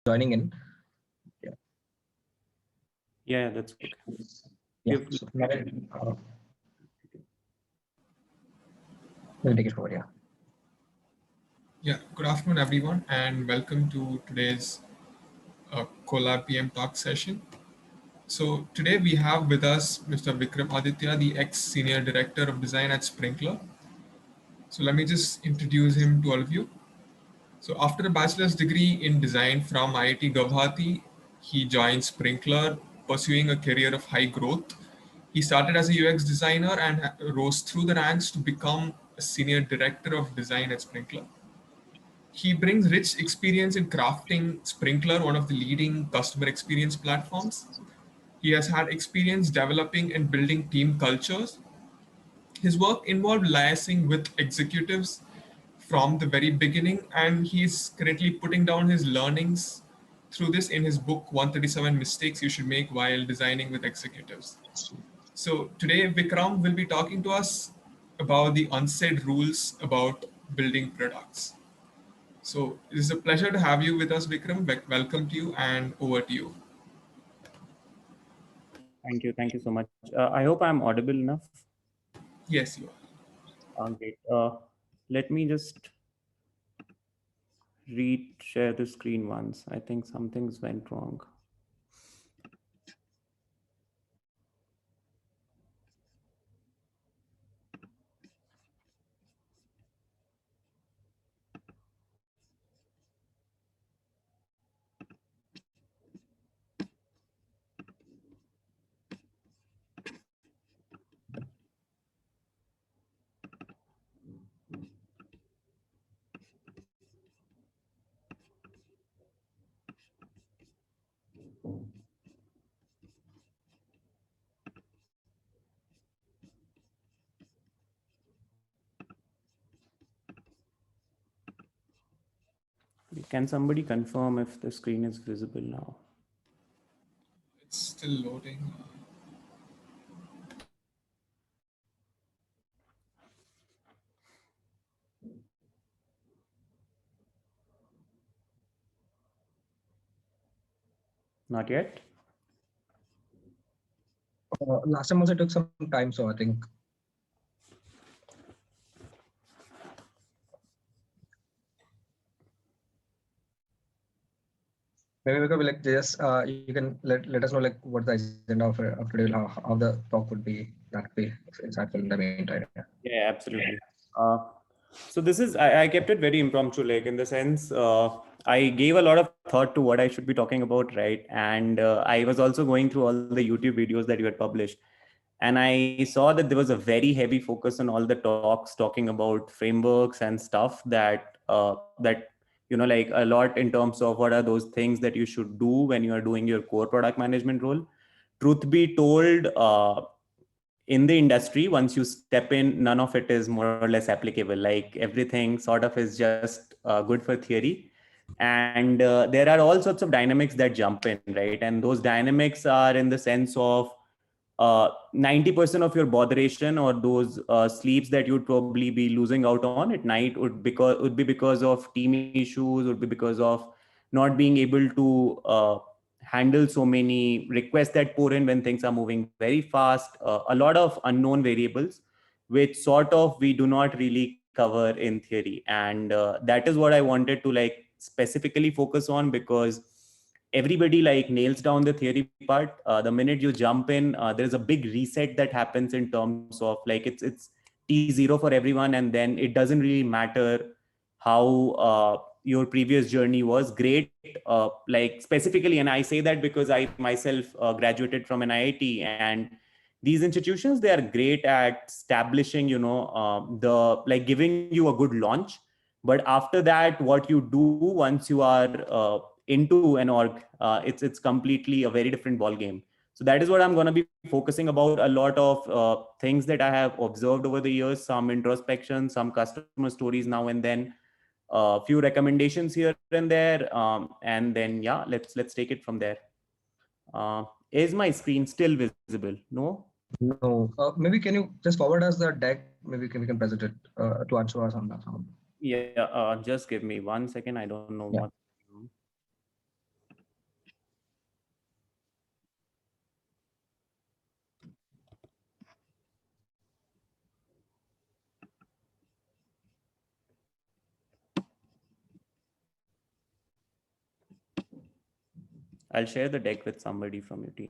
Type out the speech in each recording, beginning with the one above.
joining in. Yeah, Yeah, that's okay. yeah. Give, So, we'll take it forward. Yeah. Yeah, good afternoon, everyone, and welcome to today's Collab PM Talk session. So, today we have with us Mr. Vikram Aditya, the ex Senior Director of Design at Sprinkler. So, let me just introduce him to all of you. So, after a bachelor's degree in design from IIT Guwahati, he joined Sprinkler, pursuing a career of high growth. He started as a UX designer and rose through the ranks to become a Senior Director of Design at Sprinkler. He brings rich experience in crafting Sprinkler, one of the leading customer experience platforms. He has had experience developing and building team cultures. His work involved liaising with executives from the very beginning, and he's currently putting down his learnings through this in his book 137 Mistakes You Should Make While Designing with Executives. So today Vikram will be talking to us about the unsaid rules about building products. So it is a pleasure to have you with us, Vikram. Welcome to you, and over to you. thank you so much. I hope I'm audible enough. Yes, you are. Great. Let me just share the screen once. I think something's went wrong. Can somebody confirm if the screen is visible now? It's still loading. Not yet? Last time also took some time, so I think. Maybe we could like just you can let us know like what the agenda of today, how the talk would be. That would be insightful in the meantime. Yeah, absolutely. So this is, I kept it very impromptu, like in the sense, I gave a lot of thought to what I should be talking about, right? And I was also going through all the YouTube videos that you had published. And I saw that there was a very heavy focus on all the talks talking about frameworks and stuff that like a lot in terms of what are those things that you should do when you are doing your core product management role. Truth be told, in the industry, once you step in, none of it is more or less applicable. Like everything sort of is just good for theory. And there are all sorts of dynamics that jump in, right? And those dynamics are in the sense of 90% of your botheration or those sleeps that you'd probably be losing out on at night would be because of team issues, would be because of not being able to handle so many requests that pour in when things are moving very fast, a lot of unknown variables, which sort of we do not really cover in theory. And that is what I wanted to like specifically focus on, because everybody like nails down the theory part. The minute you jump in, there's a big reset that happens in terms of like it's T0 for everyone, and then it doesn't really matter how your previous journey was. Great, like specifically, and I say that because I myself graduated from an IIT, and these institutions, they are great at establishing, the like giving you a good launch. But after that, what you do once you are into an org, it's completely a very different ball game. So that is what I'm going to be focusing about. A lot of things that I have observed over the years, some introspection, some customer stories now and then, a few recommendations here and there, and then yeah, let's take it from there. Is my screen still visible? No? No, maybe can you just forward us the deck? Maybe we can present it to answer us on that. Yeah, just give me 1 second. I don't know what. I'll share the deck with somebody from your team.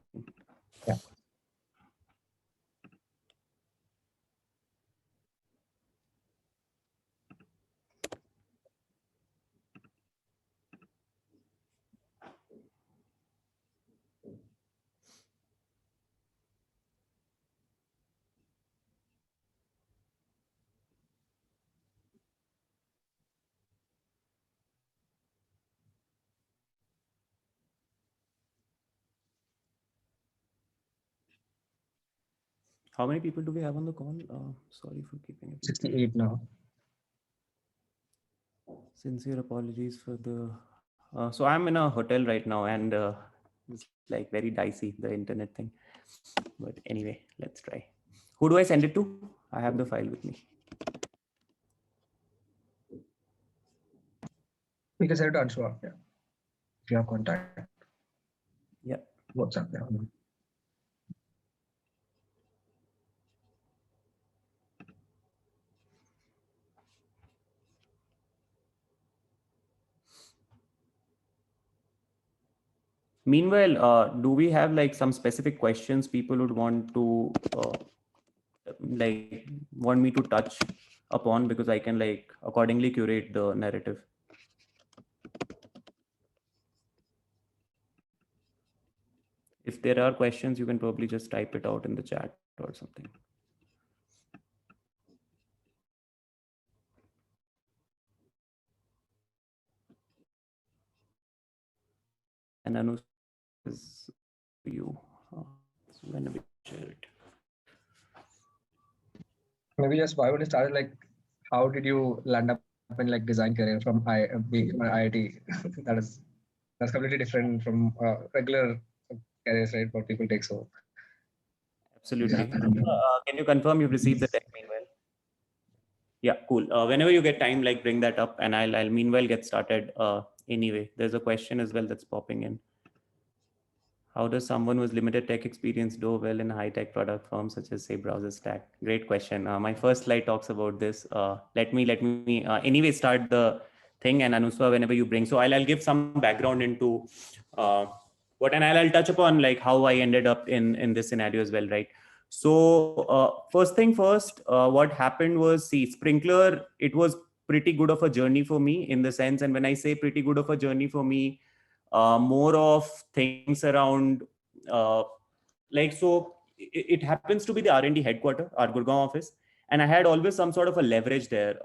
Yeah. How many people do we have on the call? Sorry for keeping it. 68 now. Sincere apologies for the. So I'm in a hotel right now, and it's like very dicey, the internet thing. But anyway, let's try. Who do I send it to? I have the file with me. You can send it to Anshua. Yeah. If you have contact. Yeah. WhatsApp. Yeah. Meanwhile, do we have like some specific questions people would want to like want me to touch upon, because I can like accordingly curate the narrative? If there are questions, you can probably just type it out in the chat or something. And Anu is you. So whenever you share it. Maybe just why would you start like how did you land up in like design career from IIT? that's completely different from regular careers, right? What people take. So Absolutely. yeah. Can you confirm you've received the deck meanwhile? Yeah, cool. Whenever you get time, like bring that up, and I'll meanwhile get started. Anyway, there's a question as well that's popping in. How does someone with limited tech experience do well in high-tech product firms such as, say, Browser Stack? Great question. My first slide talks about this. Let me anyway start the thing, and Anuswa, whenever you bring. So I'll give some background into what, and I'll touch upon like how I ended up in this scenario as well, right? So first thing first, what happened was, see, Sprinkler, it was pretty good of a journey for me in the sense, and when I say pretty good of a journey for me, more of things around like, so it happens to be the R&D headquarter, our Gurgaon office, and I had always some sort of a leverage there.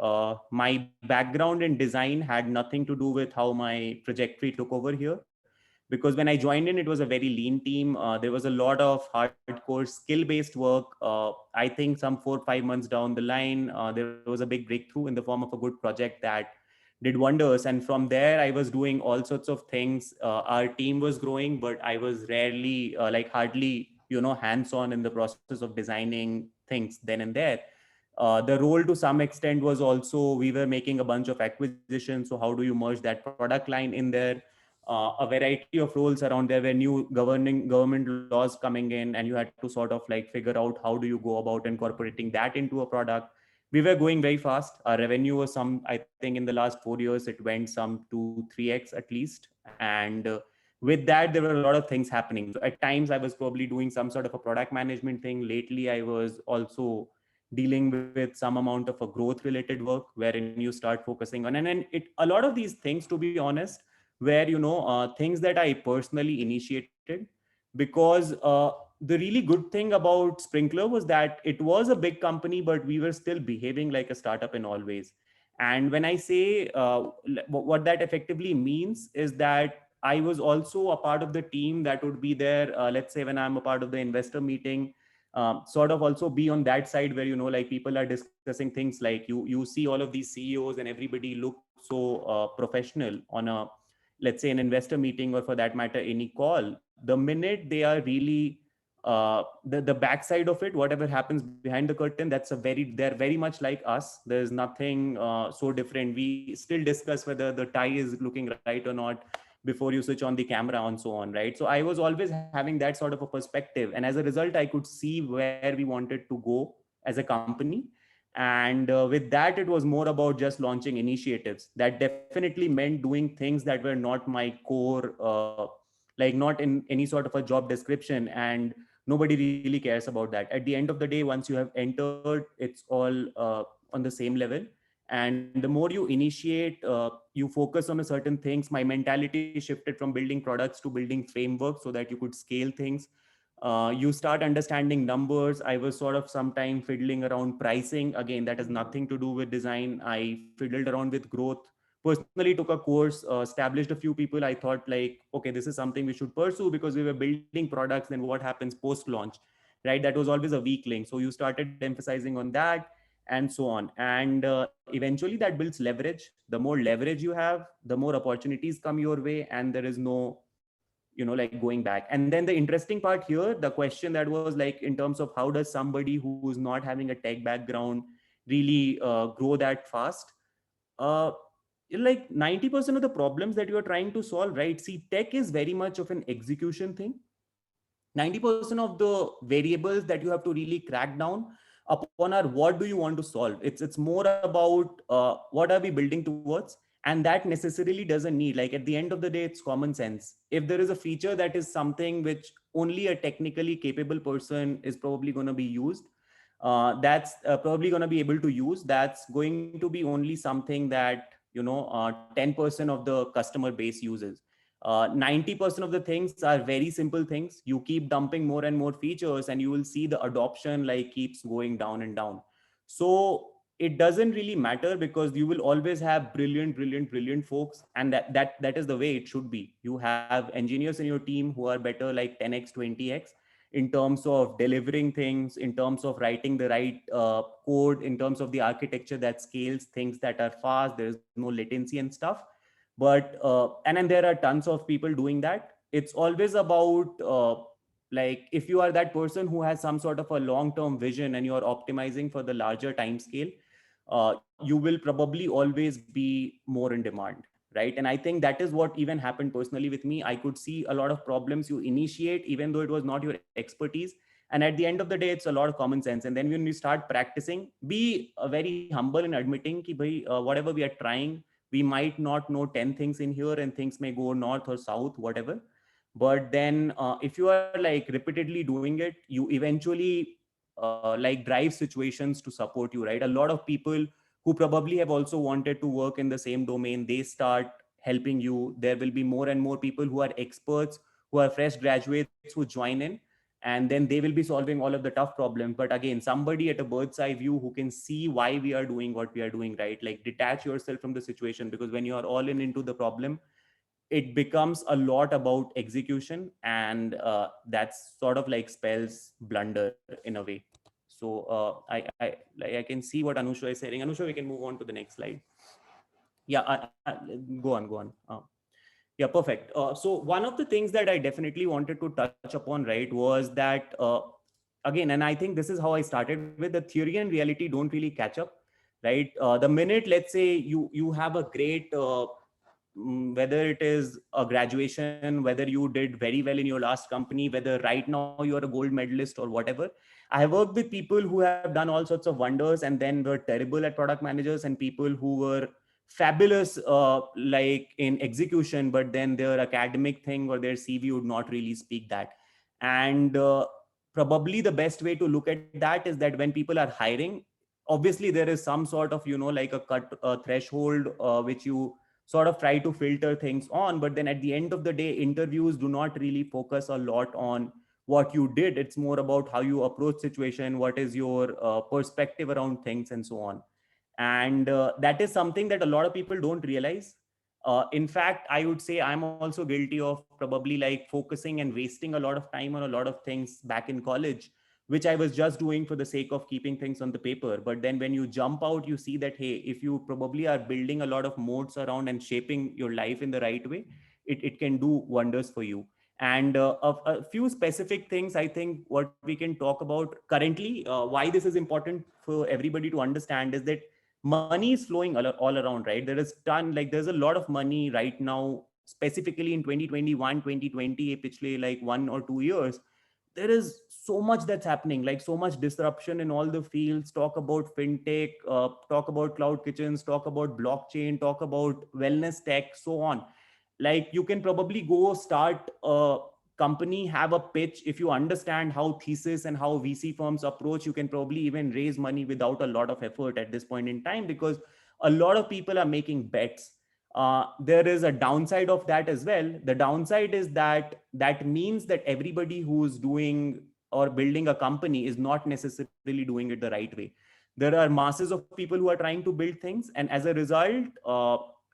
My background in design had nothing to do with how my trajectory took over here, because when I joined in, it was a very lean team. There was a lot of hardcore skill-based work. I think some 4 or 5 months down the line, there was a big breakthrough in the form of a good project that did wonders. And from there, I was doing all sorts of things. Our team was growing, but I was rarely, like hardly, hands-on in the process of designing things then and there. The role to some extent was also, we were making a bunch of acquisitions. So how do you merge that product line in there? A variety of roles around there were new government laws coming in, and you had to sort of like figure out how do you go about incorporating that into a product. We were going very fast. Our revenue was I think in the last 4 years, it went some 2-3x at least. And with that, there were a lot of things happening. So at times I was probably doing some sort of a product management thing. Lately, I was also dealing with some amount of a growth related work wherein you start focusing on, and then a lot of these things, to be honest, where things that I personally initiated, because the really good thing about Sprinkler was that it was a big company, but we were still behaving like a startup in all ways. And when I say what that effectively means is that I was also a part of the team that would be there. Let's say when I'm a part of the investor meeting, sort of also be on that side where, like people are discussing things like you see all of these CEOs and everybody look so professional on a, let's say, an investor meeting, or for that matter, any call. The minute they are really the backside of it, whatever happens behind the curtain, they're very much like us. There's nothing so different. We still discuss whether the tie is looking right or not before you switch on the camera and so on, right? So I was always having that sort of a perspective, and as a result, I could see where we wanted to go as a company. And with that, it was more about just launching initiatives. That definitely meant doing things that were not my core like not in any sort of a job description, and nobody really cares about that. At the end of the day, once you have entered, it's all on the same level. And the more you initiate, you focus on a certain things. My mentality shifted from building products to building frameworks so that you could scale things. You start understanding numbers. I was sort of sometime fiddling around pricing. Again, that has nothing to do with design. I fiddled around with growth. Personally took a course, established a few people. I thought like, okay, this is something we should pursue because we were building products. Then what happens post launch, right? That was always a weak link. So you started emphasizing on that and so on. And eventually that builds leverage. The more leverage you have, the more opportunities come your way, and there is no, like going back. And then the interesting part here, the question that was like, in terms of how does somebody who's not having a tech background really grow that fast? uh, like 90% of the problems that you are trying to solve, right? See, tech is very much of an execution thing. 90% of the variables that you have to really crack down upon are what do you want to solve. It's more about what are we building towards. And that necessarily doesn't need, like, at the end of the day, it's common sense. If there is a feature that is something which only a technically capable person is probably going to be used, that's probably going to be able to use, that's going to be only something that 10% of the customer base uses. 90% of the things are very simple things. You keep dumping more and more features, and you will see the adoption like keeps going down and down. So it doesn't really matter, because you will always have brilliant folks, and that is the way it should be. You have engineers in your team who are better like 10x 20x in terms of delivering things, in terms of writing the right code, in terms of the architecture that scales things that are fast, there is no latency and stuff. But and then there are tons of people doing that. It's always about like, if you are that person who has some sort of a long term vision and you are optimizing for the larger time scale, you will probably always be more in demand, right? And I think that is what even happened personally with me. I could see a lot of problems you initiate even though it was not your expertise, and at the end of the day, it's a lot of common sense. And then when you start practicing, be very humble in admitting ki bhai, whatever we are trying, we might not know 10 things in here, and things may go north or south, whatever. But then if you are like repeatedly doing it, you eventually like drive situations to support you, right? A lot of people who probably have also wanted to work in the same domain, they start helping you. There will be more and more people who are experts, who are fresh graduates, who join in, and then they will be solving all of the tough problems. But again, somebody at a bird's eye view who can see why we are doing what we are doing, right? Like, detach yourself from the situation, because when you are all in into the problem, it becomes a lot about execution, and that's sort of like spells blunder in a way. So I can see what Anusha is saying. Anusha, we can move on to the next slide. Yeah, go on. Yeah, perfect. So one of the things that I definitely wanted to touch upon, right, was that again, and I think this is how I started with, the theory and reality don't really catch up, right? The minute, let's say, you have a great whether it is a graduation, whether you did very well in your last company, whether right now you are a gold medalist or whatever. I have worked with people who have done all sorts of wonders and then were terrible at product managers, and people who were fabulous like in execution, but then their academic thing or their CV would not really speak that. And probably the best way to look at that is that when people are hiring, obviously there is some sort of like a cut threshold which you sort of try to filter things on. But then at the end of the day, interviews do not really focus a lot on what you did. It's more about how you approach situation, what is your perspective around things, and so on. And that is something that a lot of people don't realize. In fact, I would say I'm also guilty of probably like focusing and wasting a lot of time on a lot of things back in college, which I was just doing for the sake of keeping things on the paper. But then when you jump out, you see that, hey, if you probably are building a lot of moats around and shaping your life in the right way, it can do wonders for you. And a few specific things, I think, what we can talk about currently, why this is important for everybody to understand is that money is flowing all around, right? There's a lot of money right now, specifically in 2021, 2020, piछle like 1 or 2 years. There is so much that's happening, like so much disruption in all the fields. Talk about fintech, talk about cloud kitchens, talk about blockchain, talk about wellness tech, so on. like you can probably go start a company, have a pitch. If you understand how thesis and how VC firms approach, you can probably even raise money without a lot of effort at this point in time, because a lot of people are making bets. There is a downside of that as well. The downside is that that means that everybody who's doing or building a company is not necessarily doing it the right way. There are masses of people who are trying to build things, and as a result,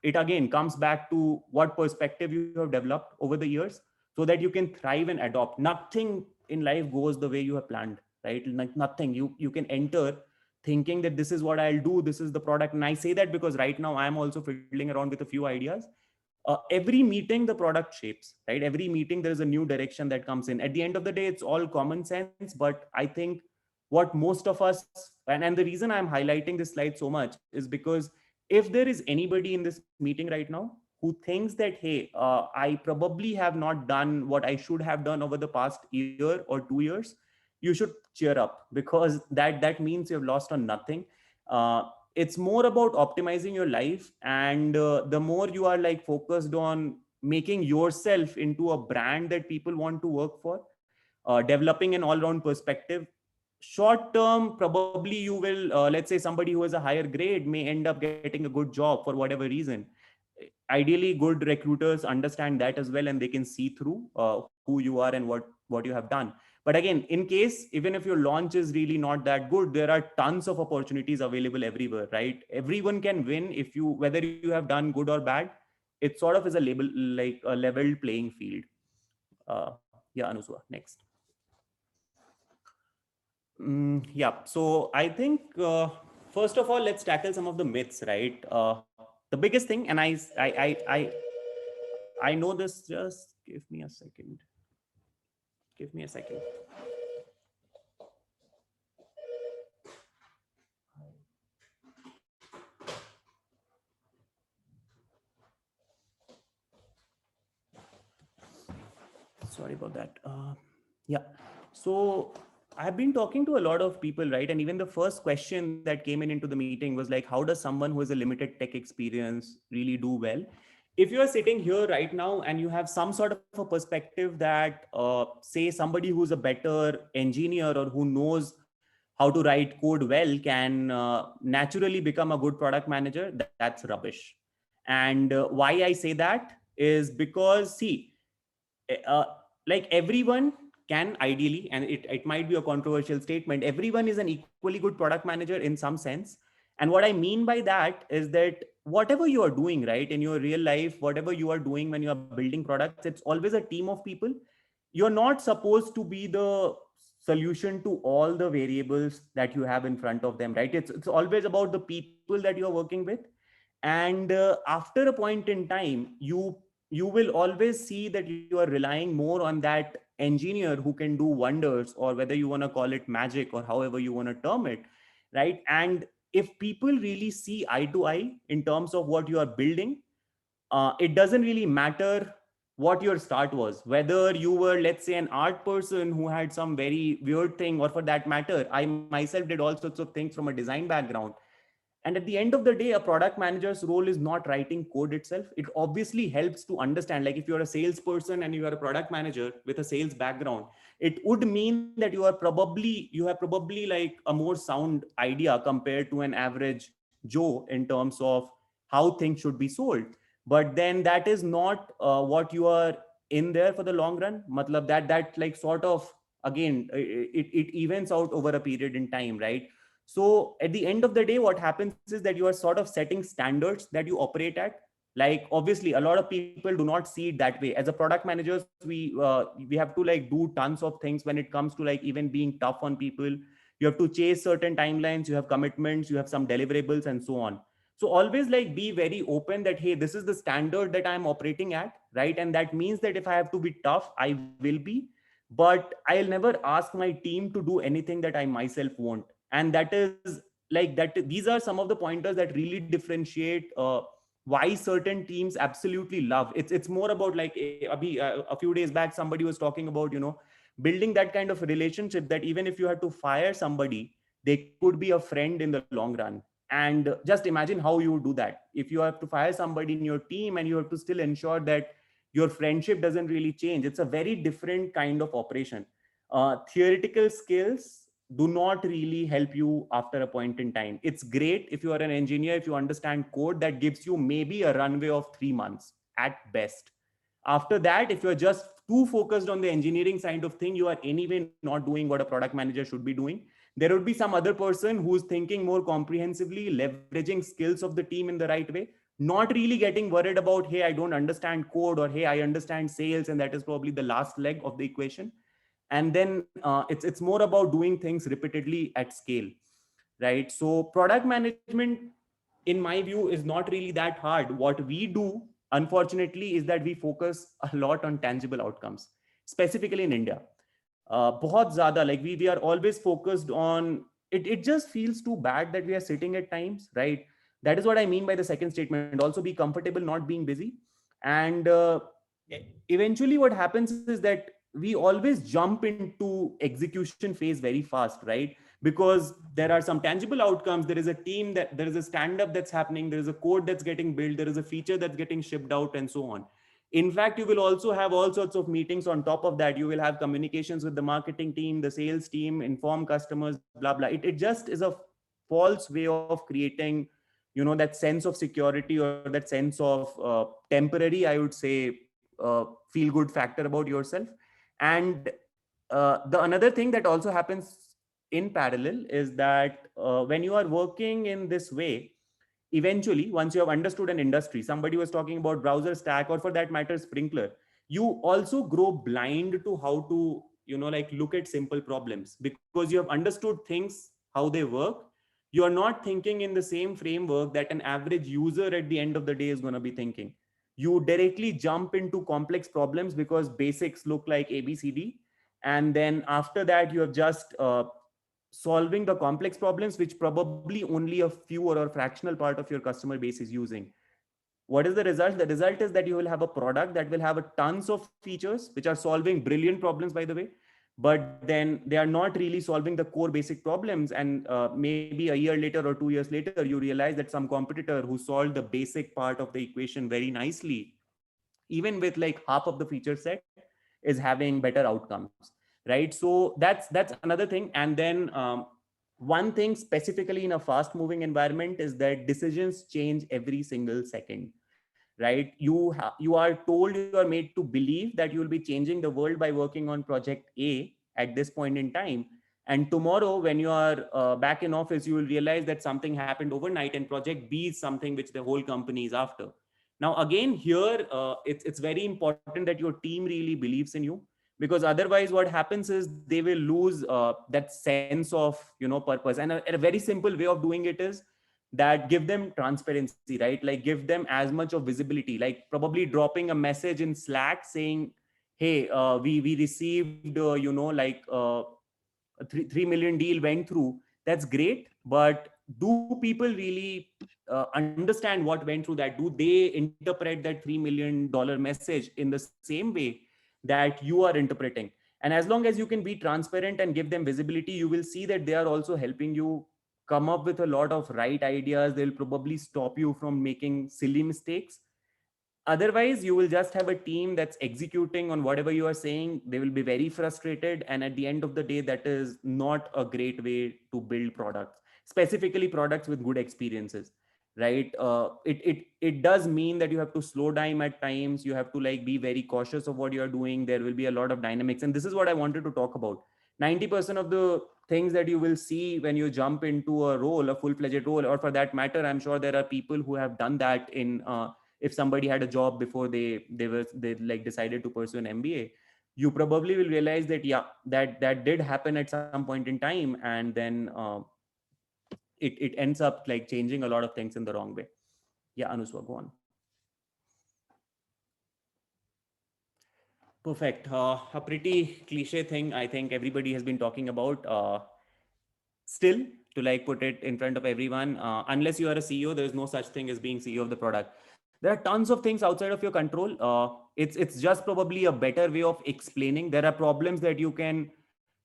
it again comes back to what perspective you have developed over the years, so that you can thrive and adopt. Nothing in life goes the way you have planned, right? Like nothing. You can enter thinking that this is what I'll do, this is the product. And I say that because right now I'm also fiddling around with a few ideas. Every meeting the product shapes, right? Every meeting there is a new direction that comes in. At the end of the day, it's all common sense. But I think what most of us, and the reason I'm highlighting this slide so much is because if there is anybody in this meeting right now who thinks that, hey, I probably have not done what I should have done over the past year or 2 years, you should cheer up, because that means you've lost on nothing. It's more about optimizing your life, and the more you are like focused on making yourself into a brand that people want to work for, developing an all-round perspective. Short term, probably you will, let's say somebody who has a higher grade may end up getting a good job for whatever reason. Ideally, good recruiters understand that as well, and they can see through who you are and what you have done. But again, in case, even if your launch is really not that good, there are tons of opportunities available everywhere, right? Everyone can win if you, whether you have done good or bad. It sort of is a label, like a level playing field. Yeah, Anuswa, next. Yeah, so I think first of all, let's tackle some of the myths, right? The biggest thing, and I know this. Just give me a second. Give me a second. Sorry about that. Yeah. So I've been talking to a lot of people, right? And even the first question that came in into the meeting was like, how does someone who has a limited tech experience really do well? If you are sitting here right now and you have some sort of a perspective that, say, somebody who's a better engineer or who knows how to write code well can naturally become a good product manager, that's rubbish. And why I say that is because, see, uh, like everyone can ideally, and it might be a controversial statement, everyone is an equally good product manager in some sense. And what I mean by that is that whatever you are doing, right, in your real life, whatever you are doing when you are building products, it's always a team of people. You're not supposed to be the solution to all the variables that you have in front of them, right? It's always about the people that you're working with. And after a point in time, you will always see that you are relying more on that engineer who can do wonders, or whether you want to call it magic or however you want to term it, right? And if people really see eye to eye in terms of what you are building, it doesn't really matter what your start was, whether you were, let's say, an art person who had some very weird thing, or for that matter, I myself did all sorts of things from a design background. And at the end of the day, a product manager's role is not writing code itself. It obviously helps to understand, like if you're a salesperson and you are a product manager with a sales background, it would mean that you have probably like a more sound idea compared to an average Joe in terms of how things should be sold. But then that is not what you are in there for the long run. Matlab that like sort of, again, it evens out over a period in time, right? So at the end of the day, what happens is that you are sort of setting standards that you operate at. Like obviously, a lot of people do not see it that way. As a product managers, we have to like do tons of things when it comes to like even being tough on people. You have to chase certain timelines. You have commitments. You have some deliverables and so on. So always like be very open that, hey, this is the standard that I'm operating at, right? And that means that if I have to be tough, I will be. But I'll never ask my team to do anything that I myself won't. And that is like that, these are some of the pointers that really differentiate why certain teams absolutely love. It's more about like a few days back somebody was talking about, building that kind of relationship that even if you had to fire somebody, they could be a friend in the long run. And just imagine how you would do that if you have to fire somebody in your team and you have to still ensure that Your friendship doesn't really change. It's a very different kind of operation. Theoretical skills do not really help you after a point in time. It's great if you are an engineer, if you understand code, that gives you maybe a runway of 3 months at best. After that, if you're just too focused on the engineering side of thing, you are anyway not doing what a product manager should be doing. There would be some other person who's thinking more comprehensively, leveraging skills of the team in the right way, not really getting worried about, hey, I don't understand code, or hey, I understand sales, and that is probably the last leg of the equation. And then it's more about doing things repeatedly at scale, right? So product management, in my view, is not really that hard. What we do, unfortunately, is that we focus a lot on tangible outcomes, specifically in India. बहुत ज़्यादा, like we are always focused on it. It just feels too bad that we are sitting at times, right? That is what I mean by the second statement. Also, be comfortable not being busy. And eventually what happens is that we always jump into execution phase very fast, right? Because there are some tangible outcomes. There is a team, that there is a stand up that's happening, there is a code that's getting built, there is a feature that's getting shipped out, and so on. In fact, you will also have all sorts of meetings on top of that. You will have communications with the marketing team, the sales team, inform customers, blah blah. It just is a false way of creating, that sense of security, or that sense of temporary, I would say, feel good factor about yourself. And the another thing that also happens in parallel is that when you are working in this way, eventually, once you have understood an industry, somebody was talking about browser stack, or for that matter, Sprinkler, you also grow blind to how to, like, look at simple problems, because you have understood things, how they work. You are not thinking in the same framework that an average user at the end of the day is going to be thinking. You directly jump into complex problems because basics look like ABCD. And then after that, you have just solving the complex problems, which probably only a few or a fractional part of your customer base is using. What is the result? The result is that you will have a product that will have a tons of features, which are solving brilliant problems, by the way, but then they are not really solving the core basic problems. And maybe a year later or 2 years later, you realize that some competitor who solved the basic part of the equation very nicely, even with like half of the feature set, is having better outcomes, right? So that's another thing. And then one thing specifically in a fast moving environment is that decisions change every single second, right? You are told, you are made to believe that you will be changing the world by working on project A at this point in time. And tomorrow, when you are back in office, you will realize that something happened overnight, and project B is something which the whole company is after. Now, again, here, it's very important that your team really believes in you, because otherwise what happens is they will lose that sense of, purpose. And a very simple way of doing it is that give them transparency, right? Like give them as much of visibility, like probably dropping a message in Slack saying, hey, we received, a 3 million deal went through. That's great. But do people really understand what went through that? Do they interpret that $3 million message in the same way that you are interpreting? And as long as you can be transparent and give them visibility, you will see that they are also helping you come up with a lot of right ideas. They'll probably stop you from making silly mistakes. Otherwise, you will just have a team that's executing on whatever you are saying. They will be very frustrated. And at the end of the day, that is not a great way to build products, specifically products with good experiences, right? It does mean that you have to slow down at times. You have to like be very cautious of what you're doing. There will be a lot of dynamics. And this is what I wanted to talk about. 90% of the things that you will see when you jump into a role, a full-fledged role, or for that matter, I'm sure there are people who have done that in, if somebody had a job before they like decided to pursue an MBA, you probably will realize that, yeah, that did happen at some point in time. And then it ends up like changing a lot of things in the wrong way. Yeah, Anuswa, go on. Perfect. A pretty cliche thing I think everybody has been talking about. Still, to like put it in front of everyone, unless you are a CEO, there is no such thing as being CEO of the product. There are tons of things outside of your control. It's just probably a better way of explaining. There are problems that you can,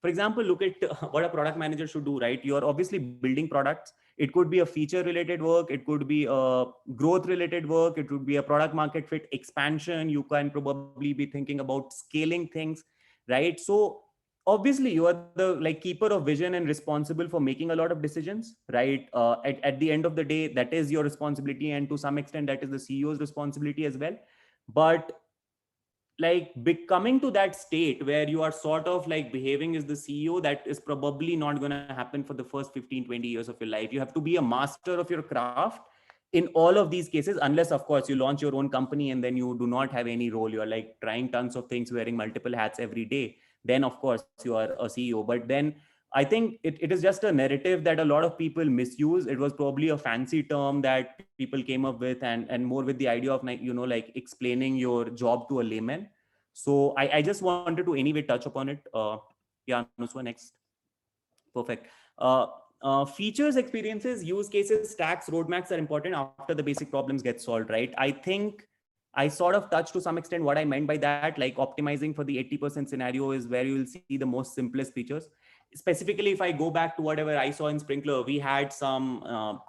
for example, look at what a product manager should do, right? You're obviously building products. It could be a feature related work. It could be a growth related work. It would be a product market fit expansion. You can probably be thinking about scaling things, right? So obviously you are the like keeper of vision and responsible for making a lot of decisions, right? At the end of the day, that is your responsibility. And to some extent, that is the CEO's responsibility as well. But like becoming to that state where you are sort of like behaving as the CEO, that is probably not going to happen for the first 15-20 years of your life. You have to be a master of your craft in all of these cases, unless of course you launch your own company and then you do not have any role. You're like trying tons of things, wearing multiple hats every day. Then of course you are a CEO. But then I think it is just a narrative that a lot of people misuse. It was probably a fancy term that people came up with, and more with the idea of like, you know, like explaining your job to a layman. So I just wanted to anyway touch upon it. Yeah, Nuswa, next. Perfect. Features, experiences, use cases, stacks, roadmaps are important after the basic problems get solved, right? I think I sort of touched to some extent what I meant by that, like optimizing for the 80% scenario is where you will see the most simplest features. Specifically, if I go back to whatever I saw in Sprinkler, we had some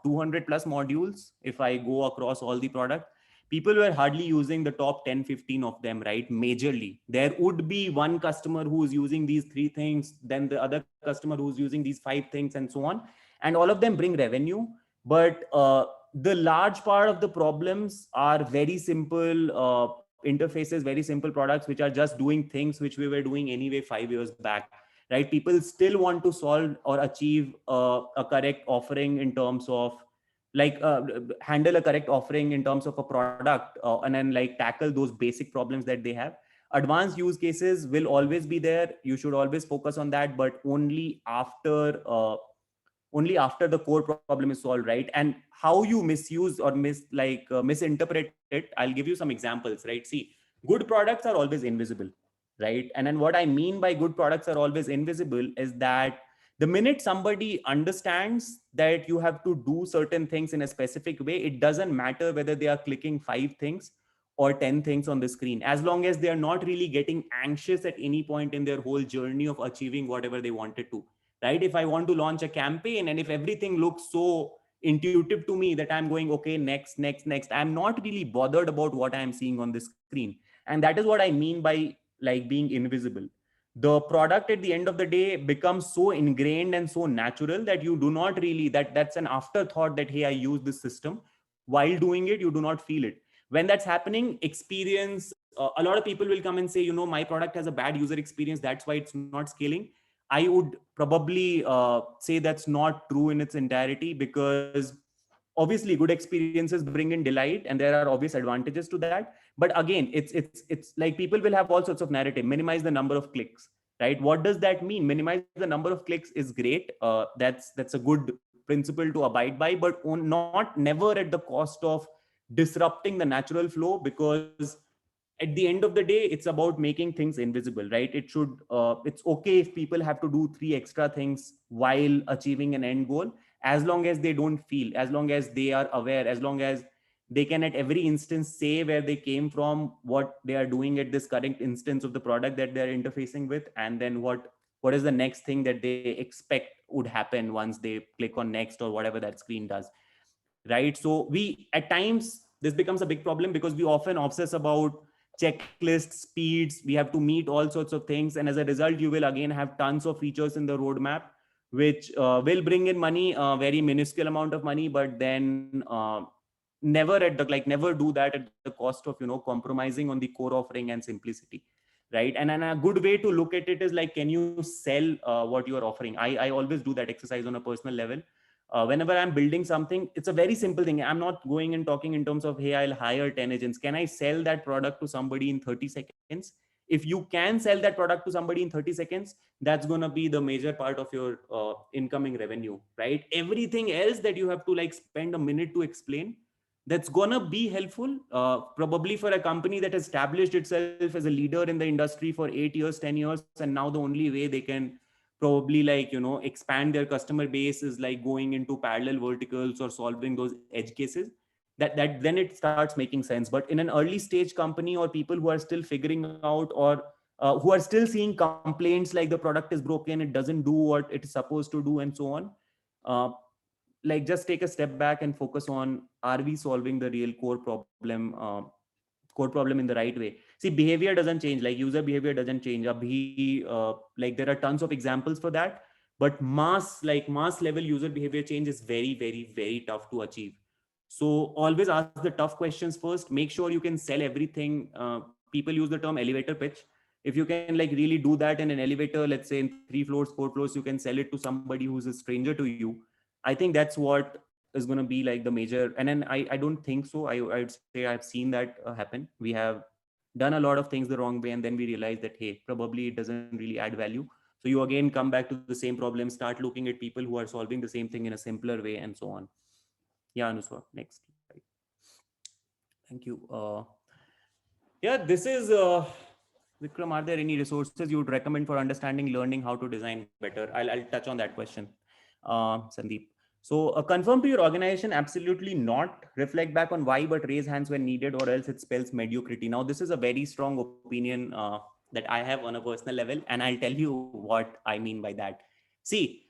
200 plus modules. If I go across all the product, people were hardly using the top 10, 15 of them, right? Majorly. There would be one customer who's using these 3 things, then the other customer who's using these 5 things, and so on. And all of them bring revenue. But the large part of the problems are very simple interfaces, very simple products, which are just doing things which we were doing anyway 5 years back, right? People still want to solve or achieve a correct offering in terms of like handle a correct offering in terms of a product, and then like tackle those basic problems that they have. Advanced use cases will always be there. You should always focus on that, but only after the core problem is solved, right? And how you misuse or misinterpret it, I'll give you some examples, right? See, good products are always invisible, right? And then what I mean by good products are always invisible is that the minute somebody understands that you have to do certain things in a specific way, it doesn't matter whether they are clicking 5 things or 10 things on the screen, as long as they are not really getting anxious at any point in their whole journey of achieving whatever they wanted to, right? If I want to launch a campaign and if everything looks so intuitive to me that I'm going, okay, next, next, next, I'm not really bothered about what I'm seeing on the screen. And that is what I mean by like being invisible. The product at the end of the day becomes so ingrained and so natural that you do not really, that's an afterthought that, hey, I use this system. While doing it, you do not feel it. When that's happening, experience, a lot of people will come and say, you know, my product has a bad user experience, that's why it's not scaling. I would probably say that's not true in its entirety, because obviously good experiences bring in delight and there are obvious advantages to that. But again, it's like people will have all sorts of narrative. Minimize the number of clicks, right? What does that mean? Minimize the number of clicks is great. That's a good principle to abide by, but not never at the cost of disrupting the natural flow, because at the end of the day, it's about making things invisible, right? It's okay if people have to do 3 extra things while achieving an end goal, as long as they don't feel, as long as they are aware, as long as they can at every instance say where they came from, what they are doing at this current instance of the product that they're interfacing with, and then what is the next thing that they expect would happen once they click on next or whatever that screen does, right? So we, at times, this becomes a big problem because we often obsess about checklists, speeds. We have to meet all sorts of things, and as a result, you will again have tons of features in the roadmap which will bring in money, a very minuscule amount of money, but then never at the never do that at the cost of, you know, compromising on the core offering and simplicity, right? And a good way to look at it is like, can you sell what you are offering? I always do that exercise on a personal level. Whenever I'm building something, it's a very simple thing. I'm not going and talking in terms of, hey, I'll hire 10 agents. Can I sell that product to somebody in 30 seconds? If you can sell that product to somebody in 30 seconds, that's going to be the major part of your incoming revenue, right? Everything else that you have to like spend a minute to explain, that's going to be helpful probably for a company that has established itself as a leader in the industry for 8 years, 10 years. And now the only way they can probably like, you know, expand their customer base is like going into parallel verticals or solving those edge cases. That then it starts making sense. But in an early stage company, or people who are still figuring out, or who are still seeing complaints like the product is broken, it doesn't do what it is supposed to do, and so on, like just take a step back and focus on, are we solving the real core problem in the right way? See, behavior doesn't change, like user behavior doesn't change. Like there are tons of examples for that, but mass level user behavior change is very, very, very tough to achieve. So always ask the tough questions first. Make sure you can sell everything. People use the term elevator pitch. If you can like really do that in an elevator, let's say in 3 floors, 4 floors, you can sell it to somebody who's a stranger to you. I think that's what is going to be like the major. And then I don't think so. I'd say I've seen that happen. We have done a lot of things the wrong way, and then we realize that, hey, probably it doesn't really add value. So you again come back to the same problem, start looking at people who are solving the same thing in a simpler way, and so on. Yeah, Anuswa, next. Right. Thank you. Yeah, this is Vikram. Are there any resources you would recommend for understanding, learning how to design better? I'll touch on that question, Sandeep. So confirm to your organization, absolutely not. Reflect back on why, but raise hands when needed, or else it spells mediocrity. Now, this is a very strong opinion that I have on a personal level, and I'll tell you what I mean by that. See,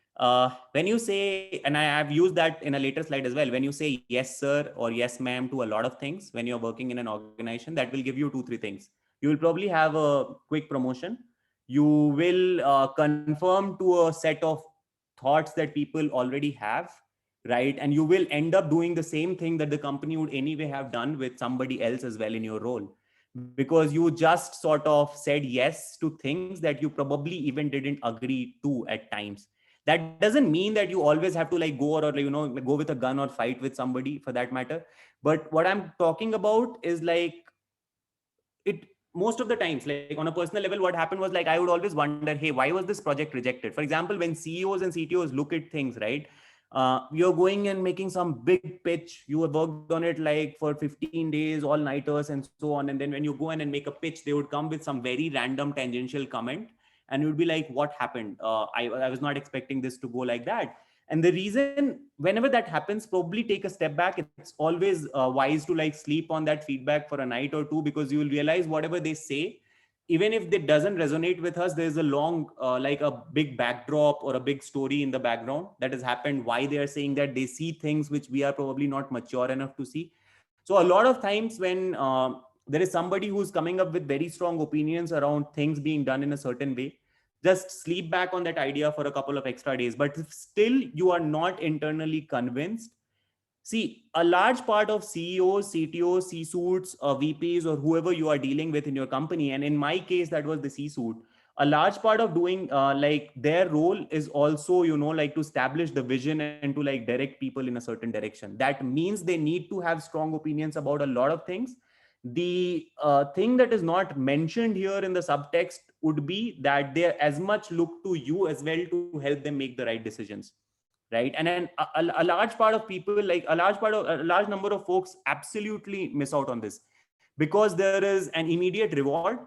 when you say, and I have used that in a later slide as well, when you say yes, sir, or yes, ma'am, to a lot of things, when you're working in an organization, that will give you 2-3 things. You will probably have a quick promotion. You will confirm to a set of thoughts that people already have, right? And you will end up doing the same thing that the company would anyway have done with somebody else as well in your role, because you just sort of said yes to things that you probably even didn't agree to at times. That doesn't mean that you always have to like go, or go with a gun or fight with somebody for that matter. But what I'm talking about is like, it most of the times, like on a personal level, what happened was, like, I would always wonder, hey, why was this project rejected? For example, when CEOs and CTOs look at things, right? You're going and making some big pitch, you have worked on it like for 15 days, all nighters and so on, and then when you go in and make a pitch, they would come with some very random tangential comment, and you'd be like, what happened? I was not expecting this to go like that. And the reason, whenever that happens, probably take a step back. It's always wise to like sleep on that feedback for a night or two, because you will realize whatever they say, even if it doesn't resonate with us, there's a long like a big backdrop or a big story in the background that has happened, why they are saying that. They see things which we are probably not mature enough to see. So a lot of times when there is somebody who's coming up with very strong opinions around things being done in a certain way, just sleep back on that idea for a couple of extra days. But if still you are not internally convinced, see, a large part of CEOs, CTOs, C-suites, VPs, or whoever you are dealing with in your company, and in my case, that was the C-suite, a large part of doing like their role is also, like to establish the vision and to like direct people in a certain direction. That means they need to have strong opinions about a lot of things. The thing that is not mentioned here in the subtext would be that they as much look to you as well to help them make the right decisions, right? And then a large part of people, like a large number of folks, absolutely miss out on this, because there is an immediate reward.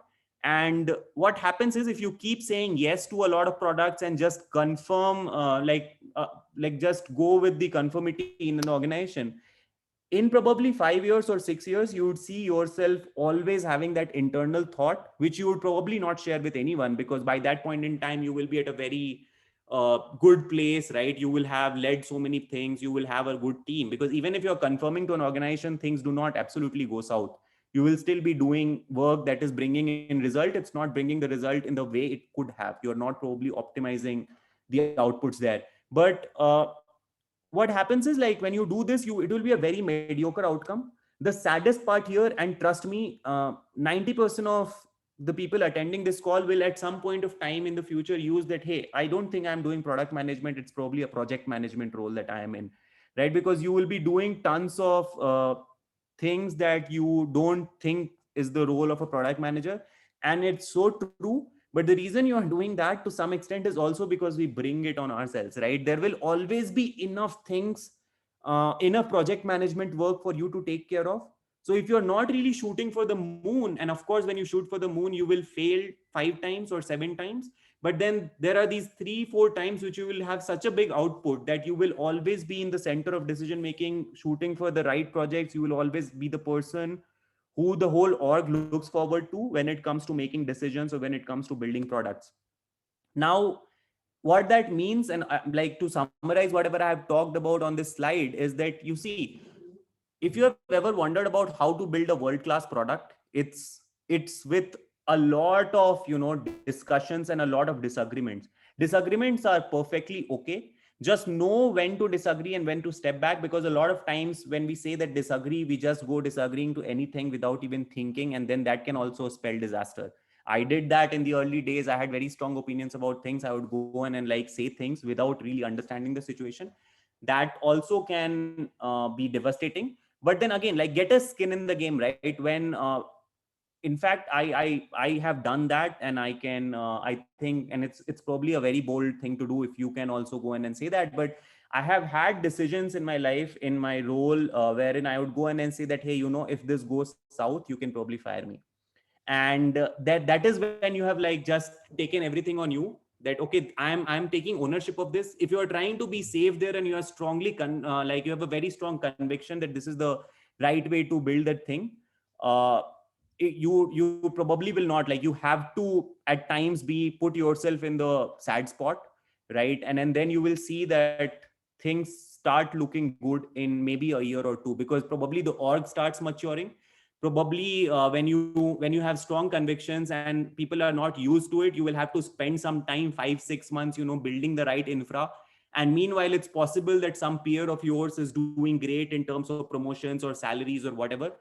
And what happens is, if you keep saying yes to a lot of products and just confirm like just go with the conformity in an organization, in probably 5 years or 6 years, you would see yourself always having that internal thought, which you would probably not share with anyone, because by that point in time, you will be at a very good place, right? You will have led so many things, you will have a good team, because even if you're confirming to an organization, things do not absolutely go south. You will still be doing work that is bringing in result. It's not bringing the result in the way it could have. You're not probably optimizing the outputs there. But what happens is, like, when you do this, it will be a very mediocre outcome. The saddest part here, and trust me, 90% of the people attending this call will at some point of time in the future use that, hey, I don't think I'm doing product management, it's probably a project management role that I am in, right? Because you will be doing tons of things that you don't think is the role of a product manager. And it's so true. But the reason you are doing that to some extent is also because we bring it on ourselves, right? There will always be enough things, enough project management work for you to take care of. So if you're not really shooting for the moon, and of course, when you shoot for the moon, you will fail 5 times or 7 times. But then there are these 3-4 times which you will have such a big output that you will always be in the center of decision making, shooting for the right projects. You will always be the person who the whole org looks forward to when it comes to making decisions or when it comes to building products. Now, what that means, and like to summarize whatever I have talked about on this slide, is that you see, if you have ever wondered about how to build a world-class product, it's with a lot of discussions and a lot of disagreements. Disagreements are perfectly okay. Just know when to disagree and when to step back, because a lot of times when we say that disagree, we just go disagreeing to anything without even thinking, and then that can also spell disaster. I did that in the early days. I had very strong opinions about things. I would go in and like say things without really understanding the situation. That also can be devastating. But then again, like, get a skin in the game, right? When in fact, I have done that, and I can I think, and it's probably a very bold thing to do if you can also go in and say that. But I have had decisions in my life, in my role, wherein I would go in and say that, hey, if this goes south, you can probably fire me. And that is when you have like just taken everything on you, that okay, I'm taking ownership of this. If you are trying to be safe there, and you are strongly like, you have a very strong conviction that this is the right way to build that thing, uh, you probably will not, like, you have to at times be put yourself in the sad spot, right? And then you will see that things start looking good in maybe a year or two, because probably the org starts maturing. Probably when you have strong convictions and people are not used to it, you will have to spend some time, 5-6 months, building the right infra. And meanwhile, it's possible that some peer of yours is doing great in terms of promotions or salaries or whatever.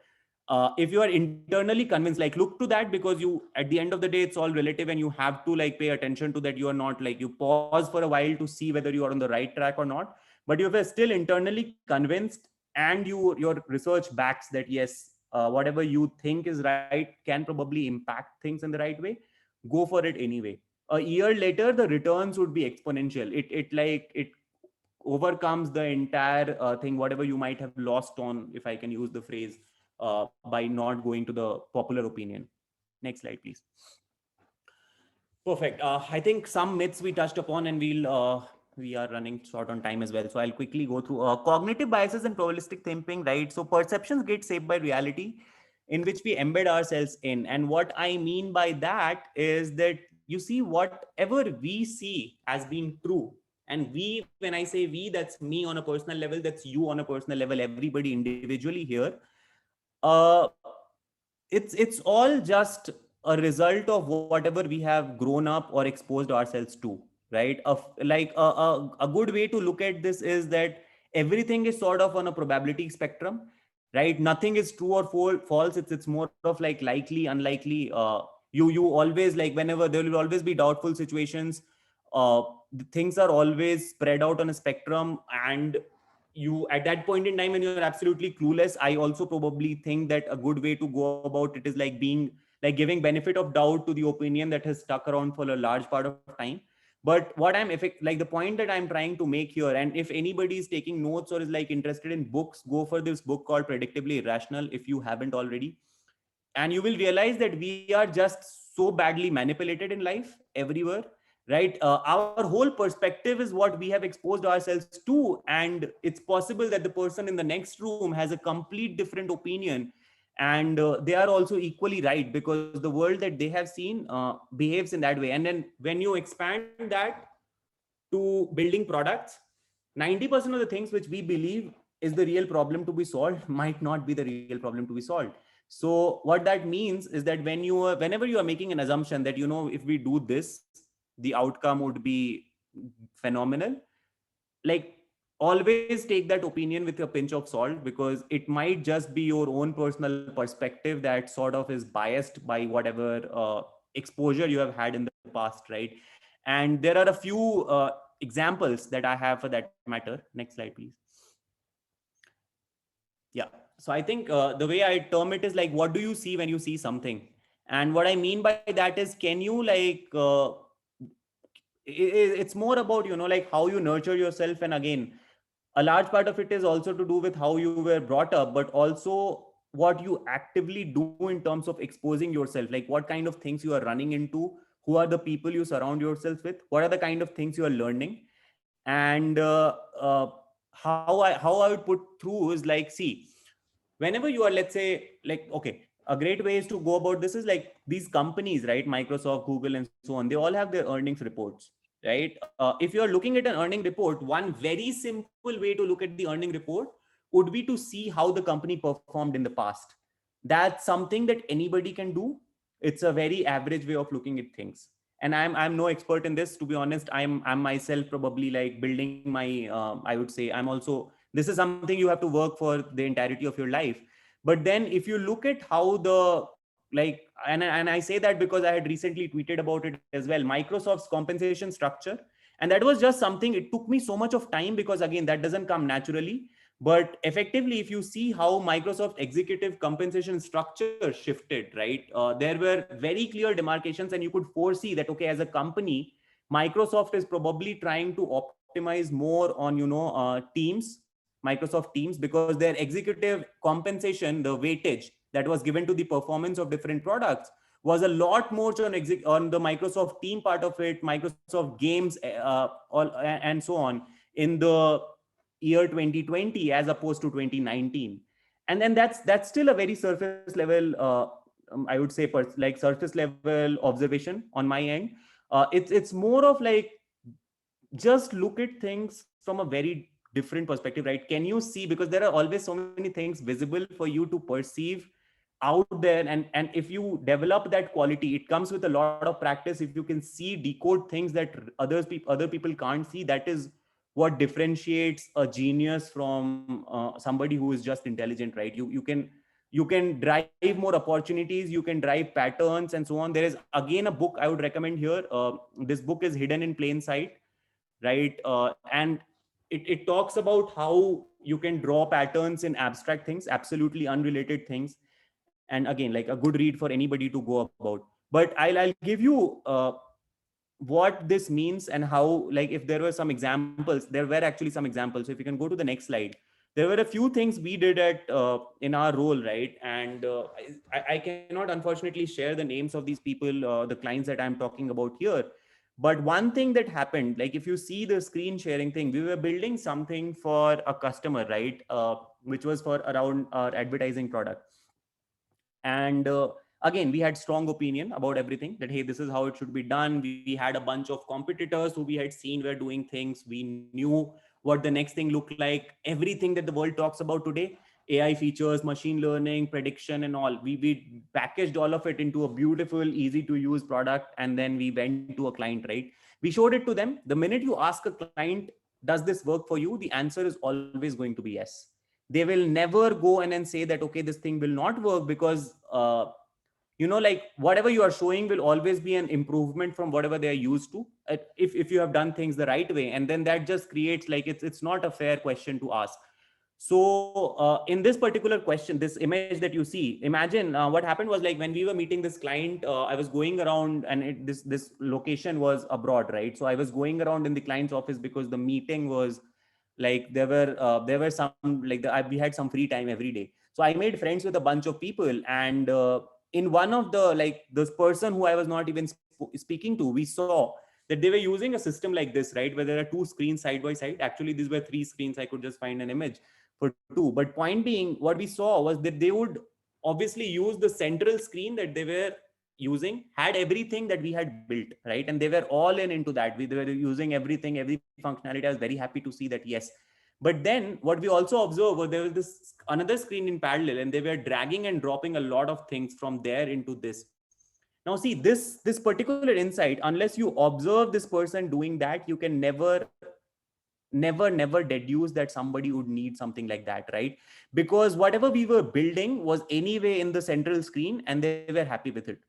If you are internally convinced, like, look to that, because you, at the end of the day, it's all relative, and you have to like pay attention to that. You are not like, you pause for a while to see whether you are on the right track or not. But if you're still internally convinced, and your research backs that, yes, whatever you think is right can probably impact things in the right way, go for it anyway. A year later, the returns would be exponential. It overcomes the entire thing, whatever you might have lost on, if I can use the phrase, by not going to the popular opinion. Next slide, please. Perfect. I think some myths we touched upon, and we are running short on time as well. So I'll quickly go through cognitive biases and probabilistic thinking, right? So perceptions get shaped by reality, in which we embed ourselves in. And what I mean by that is that, you see, whatever we see as being true, and we, when I say we, that's me on a personal level, that's you on a personal level, everybody individually here. Uh, it's all just a result of whatever we have grown up or exposed ourselves to, right? A good way to look at this is that everything is sort of on a probability spectrum, right? Nothing is true or false. It's more of like likely, unlikely. You always, like, whenever there will always be doubtful situations, the things are always spread out on a spectrum. And you, at that point in time when you're absolutely clueless, I also probably think that a good way to go about it is like being, like, giving benefit of doubt to the opinion that has stuck around for a large part of time. But what like, the point that I'm trying to make here, and if anybody is taking notes or is like interested in books, go for this book called Predictably Irrational if you haven't already. And you will realize that we are just so badly manipulated in life everywhere, right? Our whole perspective is what we have exposed ourselves to, and it's possible that the person in the next room has a complete different opinion, and they are also equally right, because the world that they have seen behaves in that way. And then when you expand that to building products, 90% of the things which we believe is the real problem to be solved might not be the real problem to be solved. So what that means is that whenever you are making an assumption that, if we do this, the outcome would be phenomenal, like, always take that opinion with a pinch of salt, because it might just be your own personal perspective that sort of is biased by whatever exposure you have had in the past, right? And there are a few examples that I have for that matter. Next slide, please. Yeah. So I think the way I term it is like, what do you see when you see something? And what I mean by that is, can you like, it's more about, like, how you nurture yourself. And again, a large part of it is also to do with how you were brought up, but also what you actively do in terms of exposing yourself, like what kind of things you are running into, who are the people you surround yourself with, what are the kind of things you are learning. And how I would put through is like, see, whenever you are, let's say, like, okay, a great way is to go about this is like, these companies, right? Microsoft, Google, and so on, they all have their earnings reports. right? If you're looking at an earning report, one very simple way to look at the earning report would be to see how the company performed in the past. That's something that anybody can do. It's a very average way of looking at things. And I'm no expert in this, to be honest. I'm myself probably like building my, I would say I'm also, this is something you have to work for the entirety of your life. But then if you look at how the, like, and I say that because I had recently tweeted about it as well, Microsoft's compensation structure. And that was just something, it took me so much of time because again, that doesn't come naturally. But effectively, if you see how Microsoft executive compensation structure shifted, right, there were very clear demarcations, and you could foresee that, okay, as a company, Microsoft is probably trying to optimize more on, Teams, Microsoft Teams, because their executive compensation, the weightage that was given to the performance of different products was a lot more on the Microsoft team part of it, Microsoft games, and so on in the year 2020 as opposed to 2019. And then that's still a very surface level, I would say, like surface level observation on my end. It's more of like, just look at things from a very different perspective, right? Can you see, because there are always so many things visible for you to perceive out there, and if you develop that quality, it comes with a lot of practice. If you can see, decode things that other people can't see, that is what differentiates a genius from somebody who is just intelligent, right? You can drive more opportunities, you can drive patterns, and so on. There is again a book I would recommend here. This book is Hidden in Plain Sight, right? And it talks about how you can draw patterns in abstract things, absolutely unrelated things. And again, like a good read for anybody to go about. But I'll give you what this means and how, like, if there were some examples, there were actually some examples. So if you can go to the next slide, there were a few things we did at in our role, right? And I cannot unfortunately share the names of these people, the clients that I'm talking about here. But one thing that happened, like if you see the screen sharing thing, we were building something for a customer, right? Which was for around our advertising product. And again, we had strong opinion about everything, that hey, this is how it should be done. We had a bunch of competitors who we had seen were doing things. We knew what the next thing looked like. Everything that the world talks about today, AI features, machine learning, prediction, and all, we packaged all of it into a beautiful, easy to use product. And then we went to a client, right? We showed it to them. The minute you ask a client, does this work for you, the answer is always going to be yes. They will never go and then say that, okay, this thing will not work, because like whatever you are showing will always be an improvement from whatever they are used to, if you have done things the right way. And then that just creates, like, it's not a fair question to ask. So in this particular question, this image that you see, imagine what happened was, like, when we were meeting this client, I was going around, and this location was abroad, right? So I was going around in the client's office because the meeting was like, there were some, like, we had some free time every day. So I made friends with a bunch of people. And in one of the, like, this person who I was not even speaking to, we saw that they were using a system like this, right? Where there are two screens side by side. Actually, these were three screens. I could just find an image for two. But point being, what we saw was that they would obviously use the central screen that they were using, had everything that we had built, right? And they were all into that. They were using everything, every functionality. I was very happy to see that, yes. But then what we also observed was there was this another screen in parallel, and they were dragging and dropping a lot of things from there into this. Now, see, this particular insight, unless you observe this person doing that, you can never deduce that somebody would need something like that, right? Because whatever we were building was anyway in the central screen, and they were happy with it,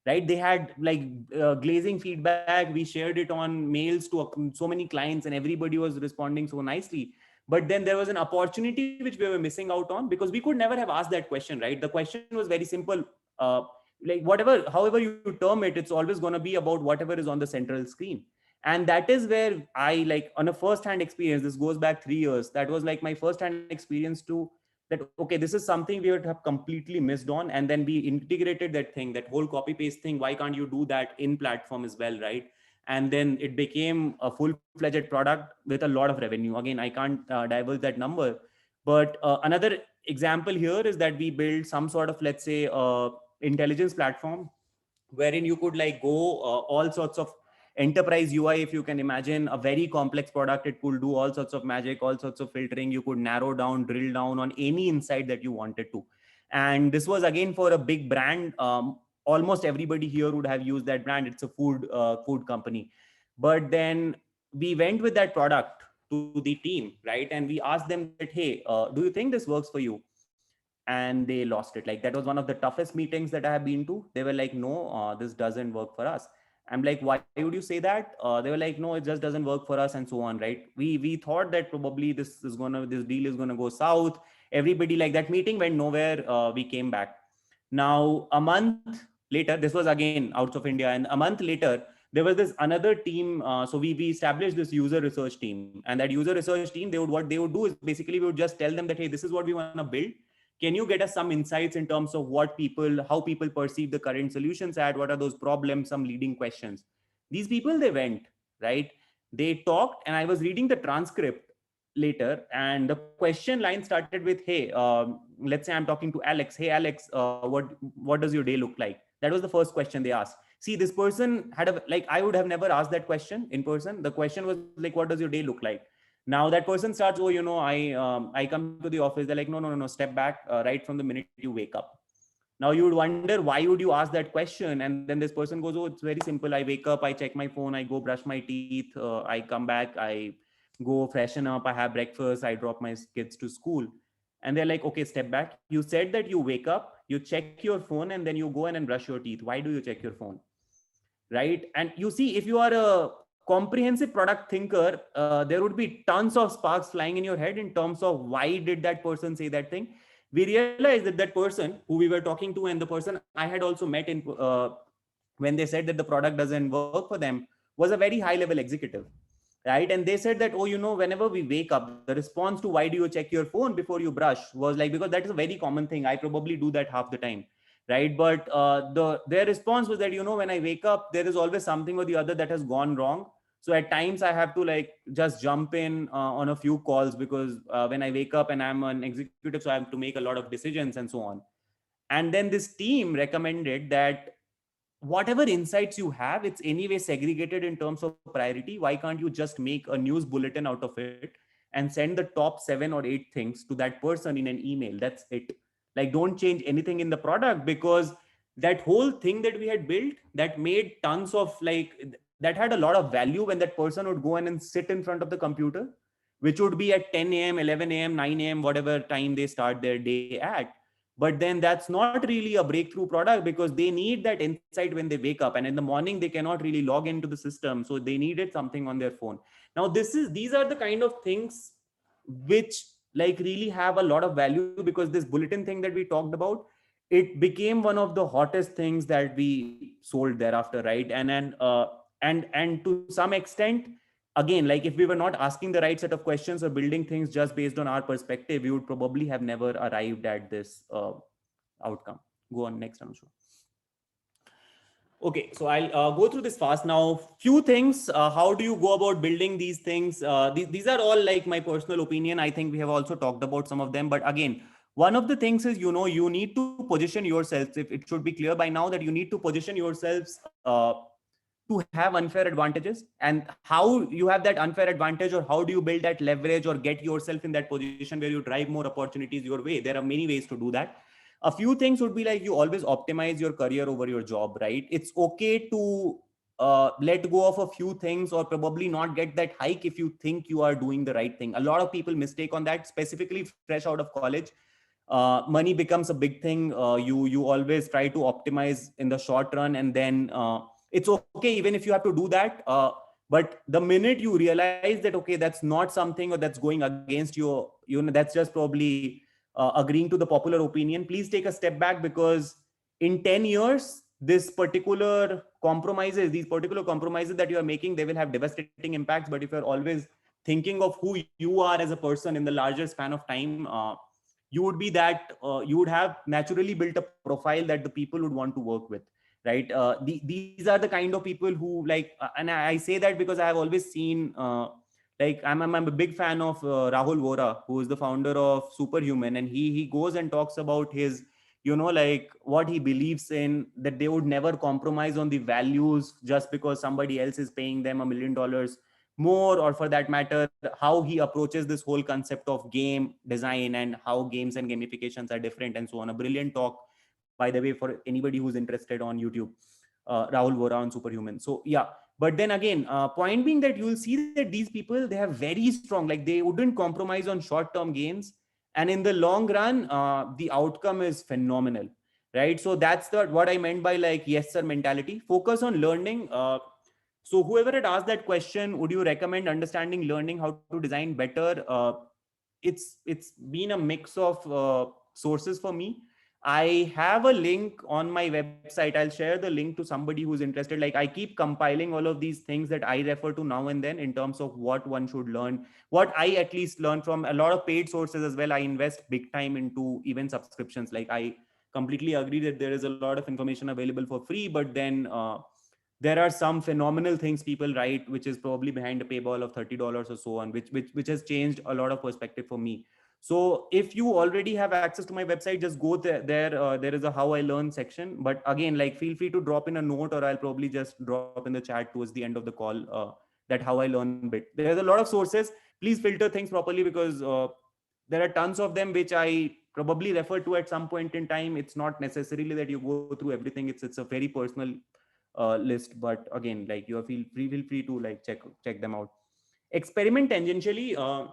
right? They had like glazing feedback. We shared it on mails to so many clients, and everybody was responding so nicely. But then there was an opportunity which we were missing out on, because we could never have asked that question, right? The question was very simple. Like, however you term it, it's always going to be about whatever is on the central screen. And that is where I, like, on a first-hand experience, this goes back 3 years, that was like my first-hand experience to that, okay, this is something we would have completely missed on. And then we integrated that thing, that whole copy paste thing. Why can't you do that in platform as well, right? And then it became a full-fledged product with a lot of revenue. Again, I can't divulge that number. But another example here is that we built some sort of, let's say, intelligence platform, wherein you could like go all sorts of enterprise UI, if you can imagine a very complex product, it could do all sorts of magic, all sorts of filtering. You could narrow down, drill down on any insight that you wanted to. And this was again for a big brand. Almost everybody here would have used that brand. It's a food company. But then we went with that product to the team, right? And we asked them that, hey, do you think this works for you? And they lost it. Like, that was one of the toughest meetings that I have been to. They were like, no, this doesn't work for us. I'm like, why would you say that? They were like, no, it just doesn't work for us, and so on, right? We thought that probably this deal is gonna go south. Everybody, like, that meeting went nowhere. We came back. Now a month later, this was again out of India, and a month later there was this another team. So we established this user research team, and that user research team, what they would do is basically we would just tell them that, hey, this is what we want to build. Can you get us some insights in terms of how people perceive the current solutions at, what are those problems, some leading questions. These people, they went, right? They talked, and I was reading the transcript later, and the question line started with, hey, let's say I'm talking to Alex. Hey, Alex, what does your day look like? That was the first question they asked. See, this person had I would have never asked that question in person. The question was like, what does your day look like? Now that person starts, oh, I come to the office. They're like, no, step back, right from the minute you wake up. Now you would wonder, why would you ask that question? And then this person goes, oh, it's very simple. I wake up, I check my phone, I go brush my teeth, I come back, I go freshen up, I have breakfast, I drop my kids to school. And they're like, okay, step back. You said that you wake up, you check your phone, and then you go in and brush your teeth. Why do you check your phone? Right? And you see, if you are a comprehensive product thinker, there would be tons of sparks flying in your head in terms of why did that person say that thing. We realized that that person who we were talking to, and the person I had also met in when they said that the product doesn't work for them, was a very high level executive, right? And they said that, oh, whenever we wake up, the response to why do you check your phone before you brush was like, because that is a very common thing. I probably do that half the time, right? But their response was that, when I wake up, there is always something or the other that has gone wrong. So at times I have to just jump in on a few calls, because when I wake up and I'm an executive, so I have to make a lot of decisions and so on. And then this team recommended that whatever insights you have, it's anyway segregated in terms of priority. Why can't you just make a news bulletin out of it and send the top 7 or 8 things to that person in an email? That's it. Like, don't change anything in the product, because that whole thing that we had built, that made tons of that had a lot of value when that person would go in and sit in front of the computer, which would be at 10 a.m., 11 a.m., 9 a.m., whatever time they start their day at. But then that's not really a breakthrough product, because they need that insight when they wake up, and in the morning they cannot really log into the system. So they needed something on their phone. Now these are the kind of things which really have a lot of value, because this bulletin thing that we talked about, it became one of the hottest things that we sold thereafter, right? And to some extent, again, if we were not asking the right set of questions or building things just based on our perspective, we would probably have never arrived at this outcome. Go on next, Anusha. Okay, so I'll go through this fast now. Few things. How do you go about building these things? These are all my personal opinion. I think we have also talked about some of them. But again, one of the things is, you need to position yourselves. If it should be clear by now that you need to position yourselves to have unfair advantages, and how you have that unfair advantage, or how do you build that leverage or get yourself in that position where you drive more opportunities your way. There are many ways to do that. A few things would be you always optimize your career over your job, right? It's okay to let go of a few things, or probably not get that hike if you think you are doing the right thing. A lot of people mistake on that, specifically fresh out of college. Money becomes a big thing. You always try to optimize in the short run, and then it's okay even if you have to do that. But the minute you realize that, okay, that's not something, or that's going against you, that's just probably agreeing to the popular opinion, please take a step back, because in 10 years, these particular compromises that you are making, they will have devastating impacts. But if you're always thinking of who you are as a person in the larger span of time, you would be that you would have naturally built a profile that the people would want to work with, right? These are the kind of people who and I say that because I have always seen I'm a big fan of Rahul Vora, who is the founder of Superhuman, and he goes and talks about his like what he believes in, that they would never compromise on the values just because somebody else is paying them $1 million more, or for that matter, how he approaches this whole concept of game design and how games and gamifications are different and so on. A brilliant talk, by the way, for anybody who's interested on YouTube. Rahul Vora on Superhuman. So yeah, but then again, point being that you'll see that these people, they have very strong, like they wouldn't compromise on short-term gains, and in the long run, the outcome is phenomenal, right? So that's what I meant by like yes sir mentality. Focus on learning. So whoever had asked that question, would you recommend understanding, learning how to design better? It's been a mix of sources for me. I have a link on my website. I'll share the link to somebody who's interested. Like I keep compiling all of these things that I refer to now and then in terms of what one should learn, what I at least learn from a lot of paid sources as well. I invest big time into even subscriptions. Like I completely agree that there is a lot of information available for free, but then there are some phenomenal things people write, which is probably behind a paywall of $30 or so on, which has changed a lot of perspective for me. So if you already have access to my website, just go there. There is a how I learn section. But again, like feel free to drop in a note, or I'll probably just drop in the chat towards the end of the call that how I learn bit. There's a lot of sources. Please filter things properly, because there are tons of them which I probably refer to at some point in time. It's not necessarily that you go through everything. It's a very personal list. But again, like you feel free to like check them out. Experiment tangentially.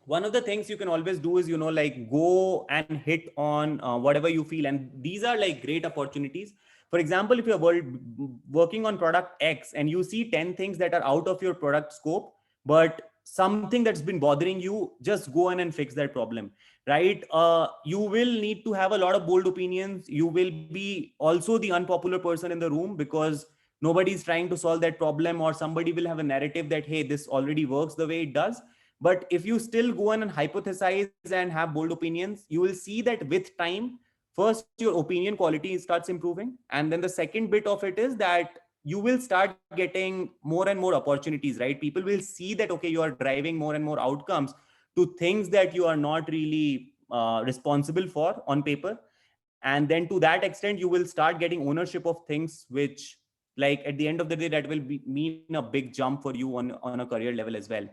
One of the things you can always do is like go and hit on whatever you feel, and these are like great opportunities. For example, if you're working on product X and you see 10 things that are out of your product scope, but something that's been bothering you, just go in and fix that problem, right? You will need to have a lot of bold opinions. You will be also the unpopular person in the room, because nobody's trying to solve that problem, or somebody will have a narrative that, hey, this already works the way it does. But if you still go in and hypothesize and have bold opinions, you will see that with time, first, your opinion quality starts improving. And then the second bit of it is that you will start getting more and more opportunities, right? People will see that, okay, you are driving more and more outcomes to things that you are not really responsible for on paper. And then to that extent, you will start getting ownership of things, which like at the end of the day, that will mean a big jump for you on a career level as well.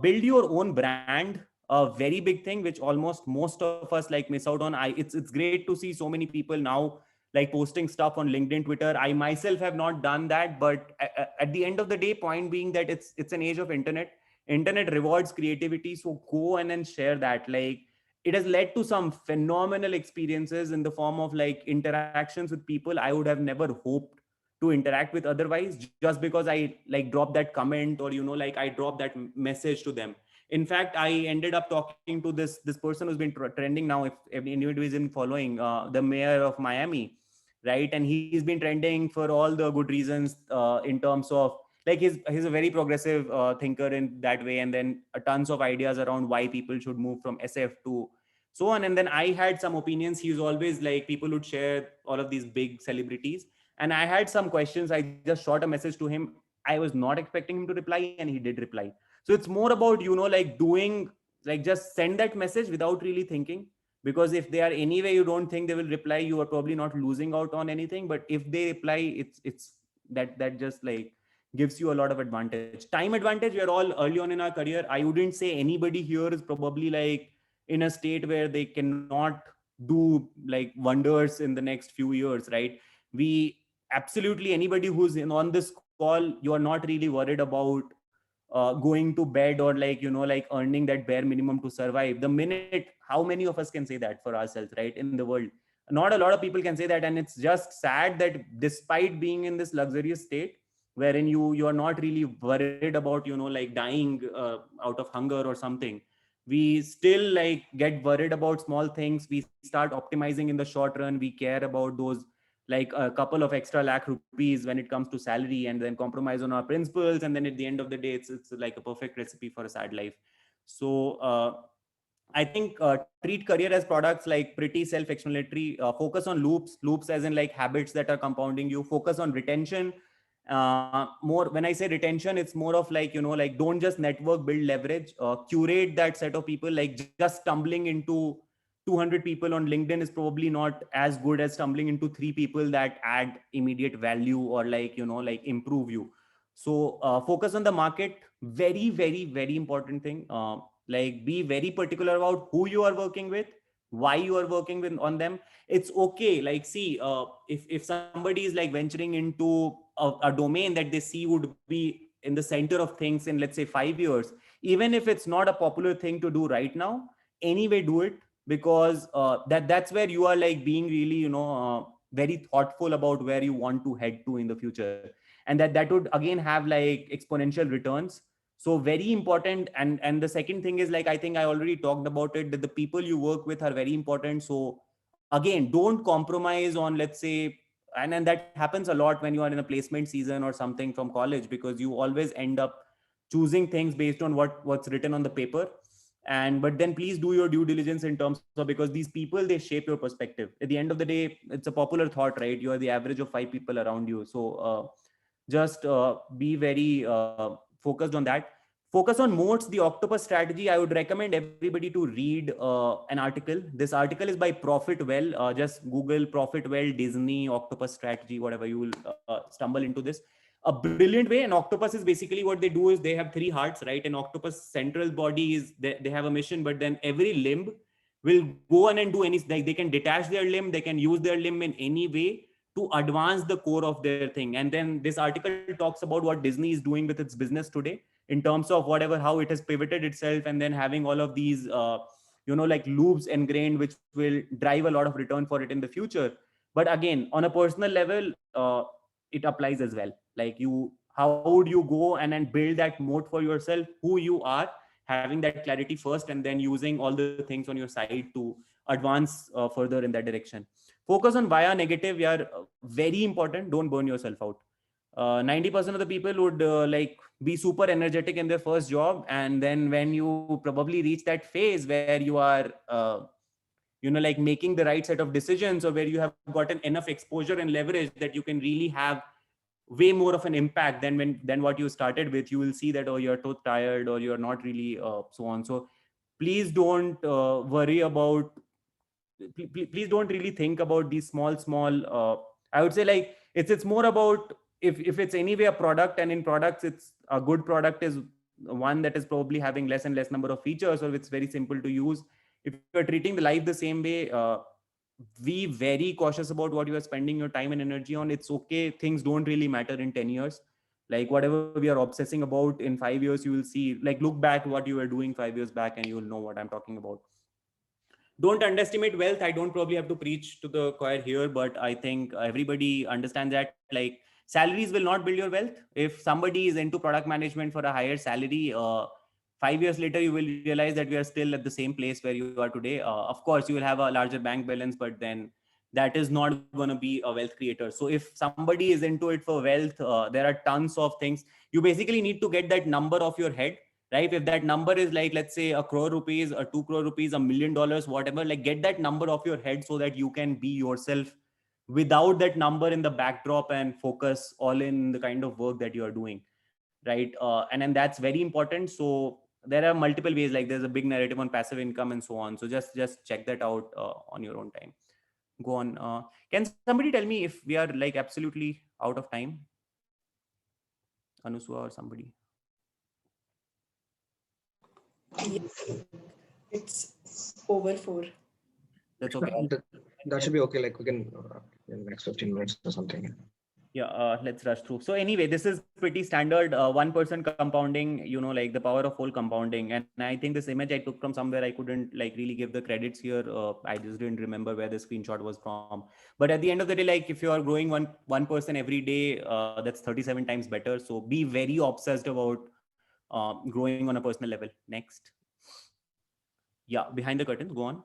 Build your own brand, a very big thing, which almost most of us like miss out on. It's great to see so many people now like posting stuff on LinkedIn, Twitter. I myself have not done that, but at the end of the day, point being that it's an age of internet rewards creativity. So go and then share that. Like it has led to some phenomenal experiences in the form of like interactions with people I would have never hoped to interact with otherwise, just because I like dropped that comment, or like I dropped that message to them. In fact, I ended up talking to this person who's been trending now. If anybody is in following, the mayor of Miami, right? And he's been trending for all the good reasons, in terms of like he's a very progressive thinker in that way, and then tons of ideas around why people should move from SF to so on. And then I had some opinions. He's always like, people would share all of these big celebrities, and I had some questions. I just shot a message to him. I was not expecting him to reply, and he did reply. So it's more about like doing, like just send that message without really thinking, because if they are anyway you don't think they will reply, you are probably not losing out on anything. But if they reply, it's that just like gives you a lot of advantage. Time advantage. We are all early on in our career. I wouldn't say anybody here is probably like in a state where they cannot do like wonders in the next few years, right? We absolutely, anybody who's in on this call, you are not really worried about going to bed, or like like earning that bare minimum to survive the minute. How many of us can say that for ourselves, right? In the world, not a lot of people can say that. And it's just sad that despite being in this luxurious state wherein you are not really worried about like dying out of hunger or something, we still like get worried about small things. We start optimizing in the short run. We care about those like a couple of extra lakh rupees when it comes to salary, and then compromise on our principles. And then at the end of the day, it's like a perfect recipe for a sad life. So I think treat career as products, like pretty self-explanatory. Focus on loops as in like habits that are compounding you. Focus on retention. More, when I say retention, it's more of like like don't just network, build leverage. Curate that set of people. Like just stumbling into 200 people on LinkedIn is probably not as good as stumbling into 3 people that add immediate value or like, you know, like improve you. So focus on the market. Very, very, very important thing. Like be very particular about who you are working with, why you are working with on them. It's okay. Like, see, if somebody is like venturing into a domain that they see would be in the center of things in, let's say, 5 years, even if it's not a popular thing to do right now, anyway, do it, because that's where you are like being really, you know, very thoughtful about where you want to head to in the future, and that would again have like exponential returns. So very important. And the second thing is, like, I think I already talked about it, that the people you work with are very important. So again, don't compromise on, let's say, and that happens a lot when you are in a placement season or something from college, because you always end up choosing things based on what's written on the paper. And but then please do your due diligence in terms of, because these people, they shape your perspective. At the end of the day, it's a popular thought, right? You are the average of 5 people around you. So just be very focused on that. Focus on moats, the octopus strategy. I would recommend everybody to read an article. This article is by Profitwell. Just Google Profitwell Disney octopus strategy, whatever, you will stumble into this. A brilliant way. An octopus is basically, what they do is they have 3 hearts, right? An octopus central body is, they have a mission, but then every limb will go on and do any, like they can detach their limb, they can use their limb in any way to advance the core of their thing. And then this article talks about what Disney is doing with its business today in terms of whatever, how it has pivoted itself, and then having all of these, you know, like loops ingrained, which will drive a lot of return for it in the future. But again, on a personal level, it applies as well. Like how would you go and then build that moat for yourself, who you are, having that clarity first, and then using all the things on your side to advance further in that direction. Focus on via negative. Yeah, very important. Don't burn yourself out. 90% of the people would like be super energetic in their first job, and then when you probably reach that phase where you are you know, like making the right set of decisions, or where you have gotten enough exposure and leverage that you can really have way more of an impact than what you started with, you will see that, oh, you're too tired, or you're not really so on. So please don't worry about, please don't really think about these small I would say, like, it's more about, if it's anyway a product, and in products, it's a good product is one that is probably having less and less number of features, or it's very simple to use. If you're treating the life the same way, be very cautious about what you are spending your time and energy on. It's okay, things don't really matter in 10 years. Like, whatever we are obsessing about in 5 years, you will see, like, look back what you were doing 5 years back, and you will know what I'm talking about. Don't underestimate wealth. I don't probably have to preach to the choir here, but I think everybody understands that, like, salaries will not build your wealth. If somebody is into product management for a higher salary, 5 years later, you will realize that we are still at the same place where you are today. Of course, you will have a larger bank balance, but then that is not going to be a wealth creator. So if somebody is into it for wealth, there are tons of things. You basically need to get that number off your head, right? If that number is like, let's say, 1 crore rupees or 2 crore rupees, $1 million, whatever, like, get that number off your head so that you can be yourself without that number in the backdrop, and focus all in the kind of work that you are doing, right? And then that's very important. So there are multiple ways, like there's a big narrative on passive income and so on. So just check that out on your own time. Go on. Can somebody tell me if we are like absolutely out of time? Anuswa or somebody? Yes. It's over 4. That's okay. That should be okay. Like, we can in the next 15 minutes or something. Yeah, let's rush through. So anyway, this is pretty standard 1% compounding, you know, like the power of whole compounding. And I think this image I took from somewhere, I couldn't like really give the credits here. I just didn't remember where the screenshot was from. But at the end of the day, like, if you are growing 1% every day, that's 37 times better. So be very obsessed about growing on a personal level. Next. Yeah, behind the curtains, go on.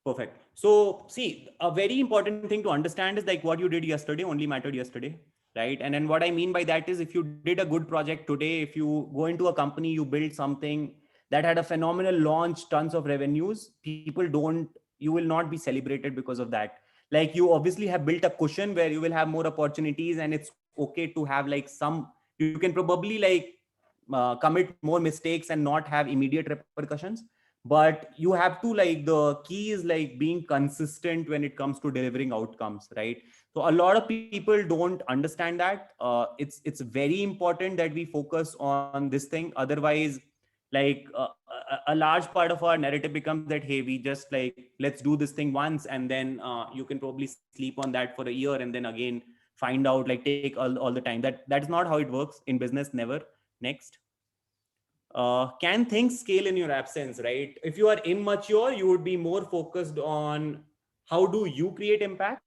Perfect. So see, a very important thing to understand is like what you did yesterday only mattered yesterday, right? And then what I mean by that is, if you did a good project today, if you go into a company, you build something that had a phenomenal launch, tons of revenues, you will not be celebrated because of that. Like, you obviously have built a cushion where you will have more opportunities, and it's okay to have like you can probably like commit more mistakes and not have immediate repercussions. but you have to, like, the key is like being consistent when it comes to delivering outcomes, right? So a lot of people don't understand that. It's very important that we focus on this thing. Otherwise, like, a large part of our narrative becomes that, hey, we just, like, let's do this thing once, and then you can probably sleep on that for a year and then again find out, like, take all the time. That's not how it works in business. Never. Next. Can things scale in your absence, right? If you are immature, you would be more focused on how do you create impact.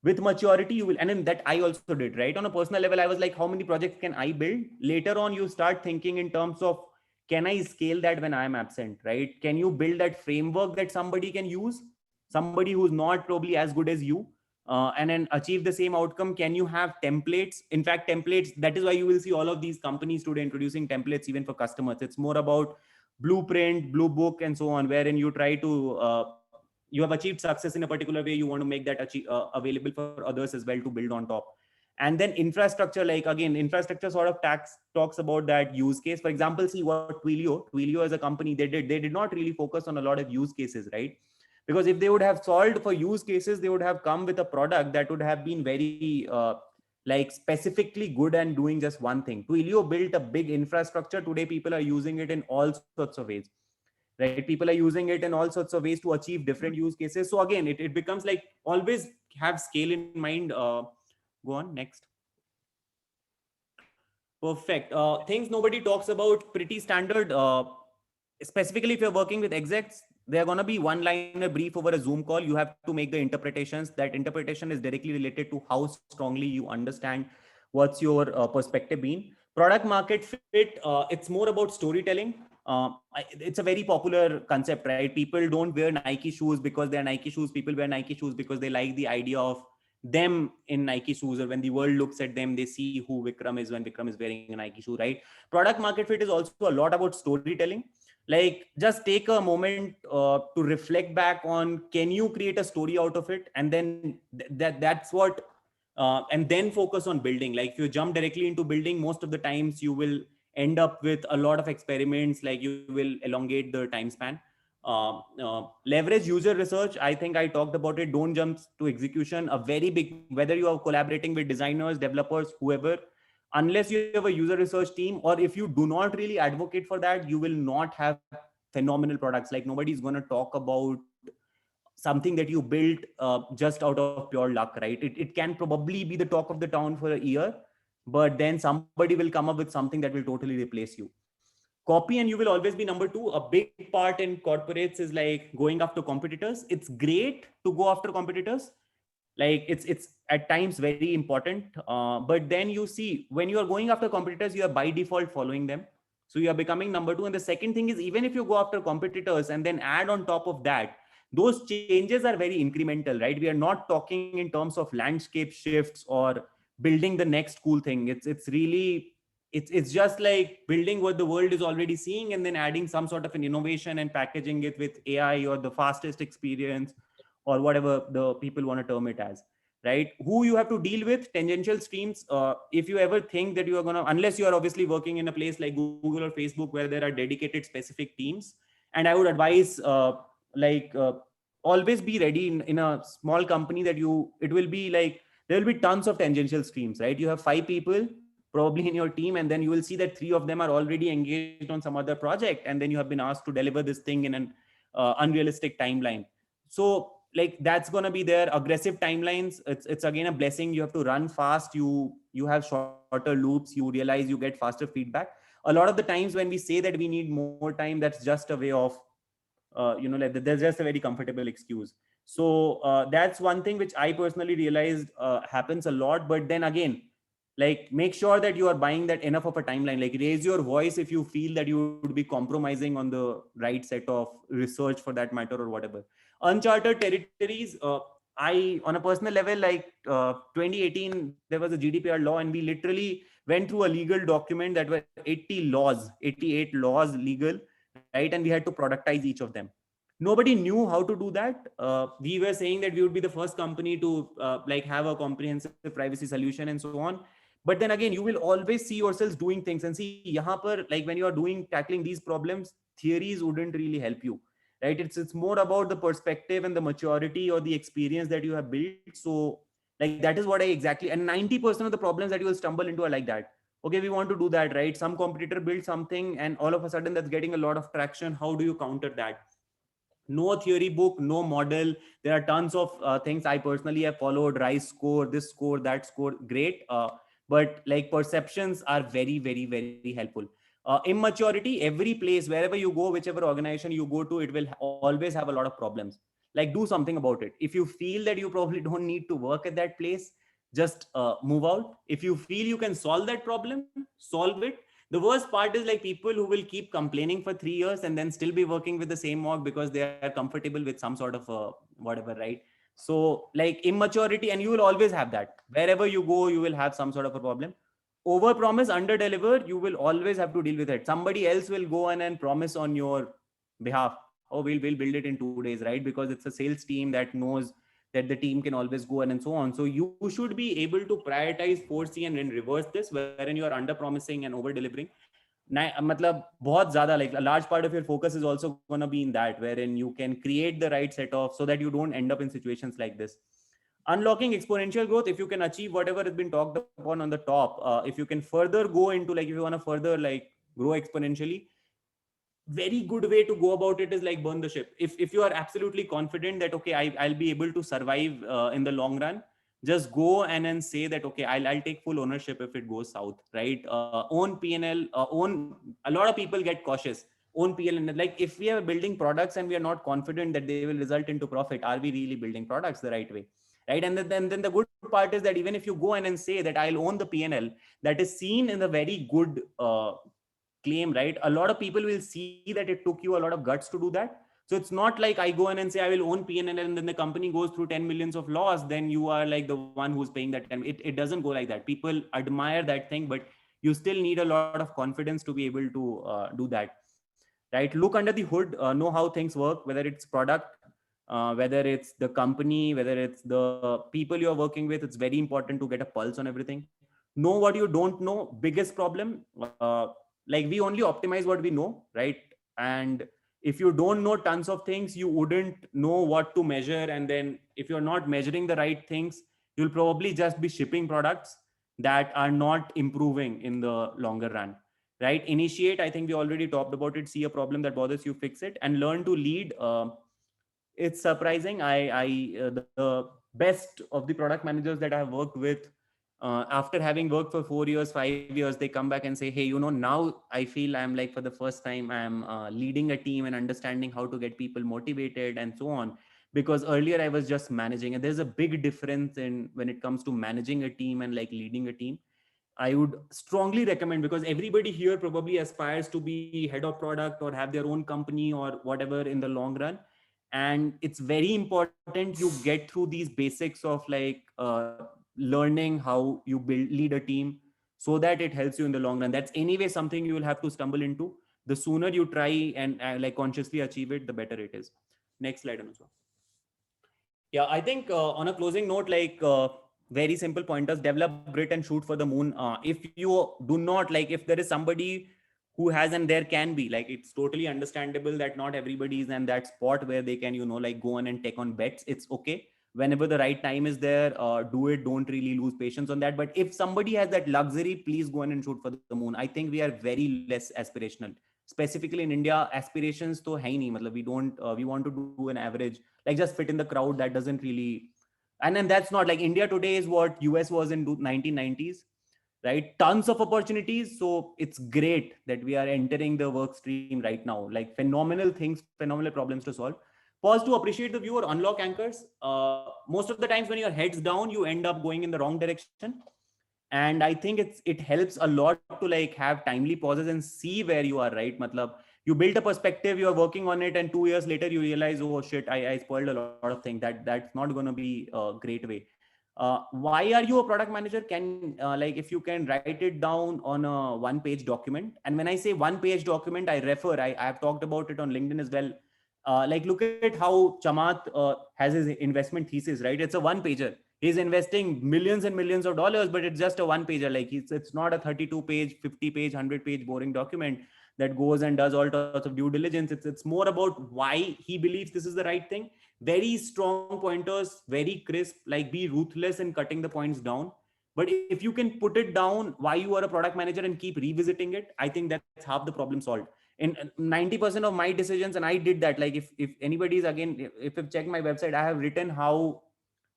With maturity, you will, and then that I also did, right? On a personal level, I was like, how many projects can I build? Later on, you start thinking in terms of, can I scale that when I'm absent, right? Can you build that framework that somebody can use, somebody who's not probably as good as you, and then achieve the same outcome? Can you have templates? In fact, templates, that is why you will see all of these companies today introducing templates even for customers. It's more about blueprint, blue book, and so on, wherein you try to you have achieved success in a particular way, you want to make that available for others as well to build on top. And then infrastructure, like, again, infrastructure sort of talks about that use case. For example, see what Twilio as a company, they did not really focus on a lot of use cases, right? Because if they would have solved for use cases, they would have come with a product that would have been very like specifically good and doing just one thing. Twilio built a big infrastructure. Today people are using it in all sorts of ways, right? People are using it in all sorts of ways to achieve different use cases. So again, it becomes like, always have scale in mind. Go on, next. Perfect. Things nobody talks about, pretty standard. Specifically, if you're working with execs, they're going to be one-liner brief over a Zoom call. You have to make the interpretations. That interpretation is directly related to how strongly you understand what's your perspective been. Product market fit, it's more about storytelling. It's a very popular concept, right? People don't wear Nike shoes because they're Nike shoes. People wear Nike shoes because they like the idea of them in Nike shoes, or when the world looks at them, they see who Vikram is when Vikram is wearing a Nike shoe, right? Product market fit is also a lot about storytelling. Like, just take a moment to reflect back on, can you create a story out of it? And then that's what, and then focus on building. Like, if you jump directly into building, most of the times you will end up with a lot of experiments, like you will elongate the time span. Leverage user research. I think I talked about it. Don't jump to execution. A very big, whether you are collaborating with designers, developers, whoever, unless you have a user research team, or if you do not really advocate for that, you will not have phenomenal products. Like, nobody's going to talk about something that you built just out of pure luck, right? It can probably be the talk of the town for a year, but then somebody will come up with something that will totally replace you. Copy, and you will always be number two. A big part in corporates is like going after competitors. It's great to go after competitors. Like, it's at times very important. But then you see, when you are going after competitors, you are by default following them. So you are becoming number two. And the second thing is, even if you go after competitors and then add on top of that, those changes are very incremental, right? We are not talking in terms of landscape shifts or building the next cool thing. It's really, it's just like building what the world is already seeing and then adding some sort of an innovation and packaging it with AI or the fastest experience or whatever the people want to term it as, right? Who you have to deal with, tangential streams. If you ever think that you are going to, unless you are obviously working in a place like Google or Facebook where there are dedicated specific teams, and I would advise always be ready in a small company that it will be like, there will be tons of tangential streams, right? You have 5 people probably in your team, and then you will see that 3 of them are already engaged on some other project, and then you have been asked to deliver this thing in an unrealistic timeline. So, like, that's going to be their aggressive timelines. It's again a blessing. You have to run fast. You have shorter loops. You realize you get faster feedback. A lot of the times when we say that we need more time, that's just a way of like, there's just a very comfortable excuse. So that's one thing which I personally realized happens a lot. But then again, like, make sure that you are buying that enough of a timeline. Like, raise your voice if you feel that you would be compromising on the right set of research for that matter, or whatever. Uncharted territories. I, on a personal level, like 2018, there was a GDPR law, and we literally went through a legal document that were 80 laws, 88 laws legal, right? And we had to productize each of them. Nobody knew how to do that. We were saying that we would be the first company to like have a comprehensive privacy solution and so on. But then again, you will always see yourselves doing things, and see yahan par, like, when you are tackling these problems, theories wouldn't really help you, right? It's more about the perspective and the maturity or the experience that you have built. So like that is what I exactly, and 90% of the problems that you will stumble into are like that. Okay, we want to do that, right? Some competitor builds something and all of a sudden that's getting a lot of traction. How do you counter that? No theory book, no model. There are tons of things I personally have followed: rise score, this score, that score, great, but like perceptions are very very very helpful. Immaturity, every place, wherever you go, whichever organization you go to, it will always have a lot of problems. Like, do something about it. If you feel that you probably don't need to work at that place, just move out. If you feel you can solve that problem, solve it. The worst part is like people who will keep complaining for 3 years and then still be working with the same org because they are comfortable with some sort of whatever, right? So like immaturity, and you will always have that. Wherever you go, you will have some sort of a problem. Over promise, under deliver, you will always have to deal with it. Somebody else will go on and promise on your behalf, oh, we'll build it in 2 days, right? Because it's a sales team that knows that the team can always go on and so on. So you should be able to prioritize, foresee, and then reverse this, wherein you are under promising and over delivering. मतलब बहुत ज़्यादा, like a large part of your focus is also going to be in that, wherein you can create the right set of, so that you don't end up in situations like this. Unlocking exponential growth, if you can achieve whatever has been talked upon on the top, if you can further go into, like, if you want to further like grow exponentially, very good way to go about it is like burn the ship. If you are absolutely confident that okay, I'll be able to survive in the long run, just go and then say that okay, I'll take full ownership if it goes south, right? Own PNL, own. A lot of people get cautious. Own PL, and like if we are building products and we are not confident that they will result into profit, are we really building products the right way? Right? And then the good part is that even if you go in and say that I'll own the PNL, that is seen in the very good claim, right? A lot of people will see that it took you a lot of guts to do that. So it's not like I go in and say I will own PNL and then the company goes through 10 millions of loss, then you are like the one who's paying that 10. It doesn't go like that. People admire that thing, but you still need a lot of confidence to be able to do that, right? Look under the hood, know how things work, whether it's product, whether it's the company, whether it's the people you're working with. It's very important to get a pulse on everything. Know what you don't know. Biggest problem, like we only optimize what we know, right? And if you don't know tons of things, you wouldn't know what to measure. And then if you're not measuring the right things, you'll probably just be shipping products that are not improving in the longer run, right? Initiate, I think we already talked about it. See a problem that bothers you, fix it, and learn to lead. It's surprising. The best of the product managers that I have worked with, after having worked for 4 years, 5 years, they come back and say, hey, now I feel I'm like, for the first time, I'm leading a team and understanding how to get people motivated and so on. Because earlier I was just managing, and there's a big difference in when it comes to managing a team and like leading a team. I would strongly recommend, because everybody here probably aspires to be head of product or have their own company or whatever in the long run. And it's very important you get through these basics of like learning how you lead a team, so that it helps you in the long run. That's anyway something you will have to stumble into. The sooner you try and like consciously achieve it, the better it is. Next slide, Anusha. Yeah, I think on a closing note, like very simple pointers: develop grit and shoot for the moon. If you do not, like, if there is somebody who has, and there can be, like, it's totally understandable that not everybody is in that spot where they can, like go on and take on bets. It's okay. Whenever the right time is there, do it. Don't really lose patience on that. But if somebody has that luxury, please go on and shoot for the moon. I think we are very less aspirational. Specifically in India, aspirations to hai nahi. Matlab, we don't, we want to do an average, like just fit in the crowd. That doesn't really, and then that's not like India today is what US was in 1990s, right? Tons of opportunities. So it's great that we are entering the work stream right now, like phenomenal things, phenomenal problems to solve. Pause to appreciate the view or unlock anchors. Most of the times when your head's down, you end up going in the wrong direction. And I think it helps a lot to like have timely pauses and see where you are, right? Matlab, you build a perspective, you are working on it, and 2 years later you realize, oh shit, I spoiled a lot of things. That's not going to be a great way. Why are you a product manager? Can like, if you can write it down on a 1-page document. And when I say 1-page document, I have talked about it on LinkedIn as well. Like, look at how Chamath has his investment thesis, right? It's a 1-pager. He's investing millions and millions of dollars, but it's just a 1-pager. Like, it's not a 32-page, 50-page, 100-page boring document. that goes and does all sorts of due diligence. It's more about why he believes this is the right thing. Very strong pointers, very crisp, like be ruthless in cutting the points down. But if you can put it down why you are a product manager and keep revisiting it, I think that's half the problem solved. In 90% of my decisions, and I did that, like if anybody's, again, if you've checked my website, I have written how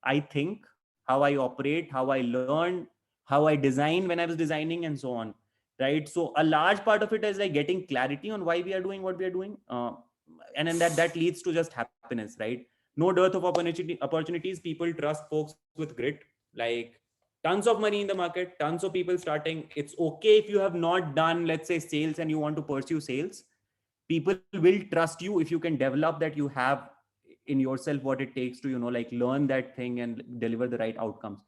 I think, how I operate, how I learn, how I design when I was designing, and so on. Right. So a large part of it is like getting clarity on why we are doing what we are doing. And then that leads to just happiness, right? No dearth of opportunities. People trust folks with grit. Like tons of money in the market, tons of people starting. It's okay if you have not done, let's say, sales and you want to pursue sales. People will trust you if you can develop that, you have in yourself what it takes to, like learn that thing and deliver the right outcomes.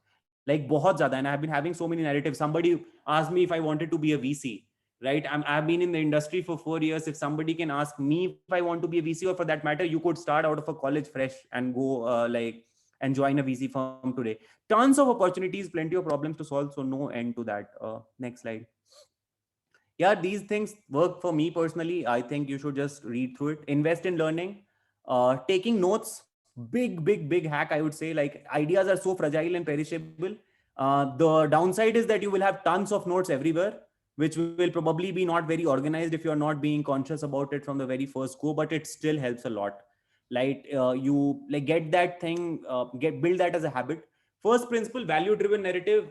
Like bahut zyada. And I've been having so many narratives. Somebody asked me if I wanted to be a VC, right? I've been in the industry for 4 years. If somebody can ask me if I want to be a VC, or for that matter, you could start out of a college fresh and go and join a VC firm today. Tons of opportunities, plenty of problems to solve. So no end to that. Next slide. Yeah, these things work for me personally. I think you should just read through it, invest in learning, taking notes. Big hack, I would say. Like ideas are so fragile and perishable. The downside is that you will have tons of notes everywhere, which will probably be not very organized if you're not being conscious about it from the very first go, but it still helps a lot. Like you like get that thing, build that as a habit. First principle, value driven narrative,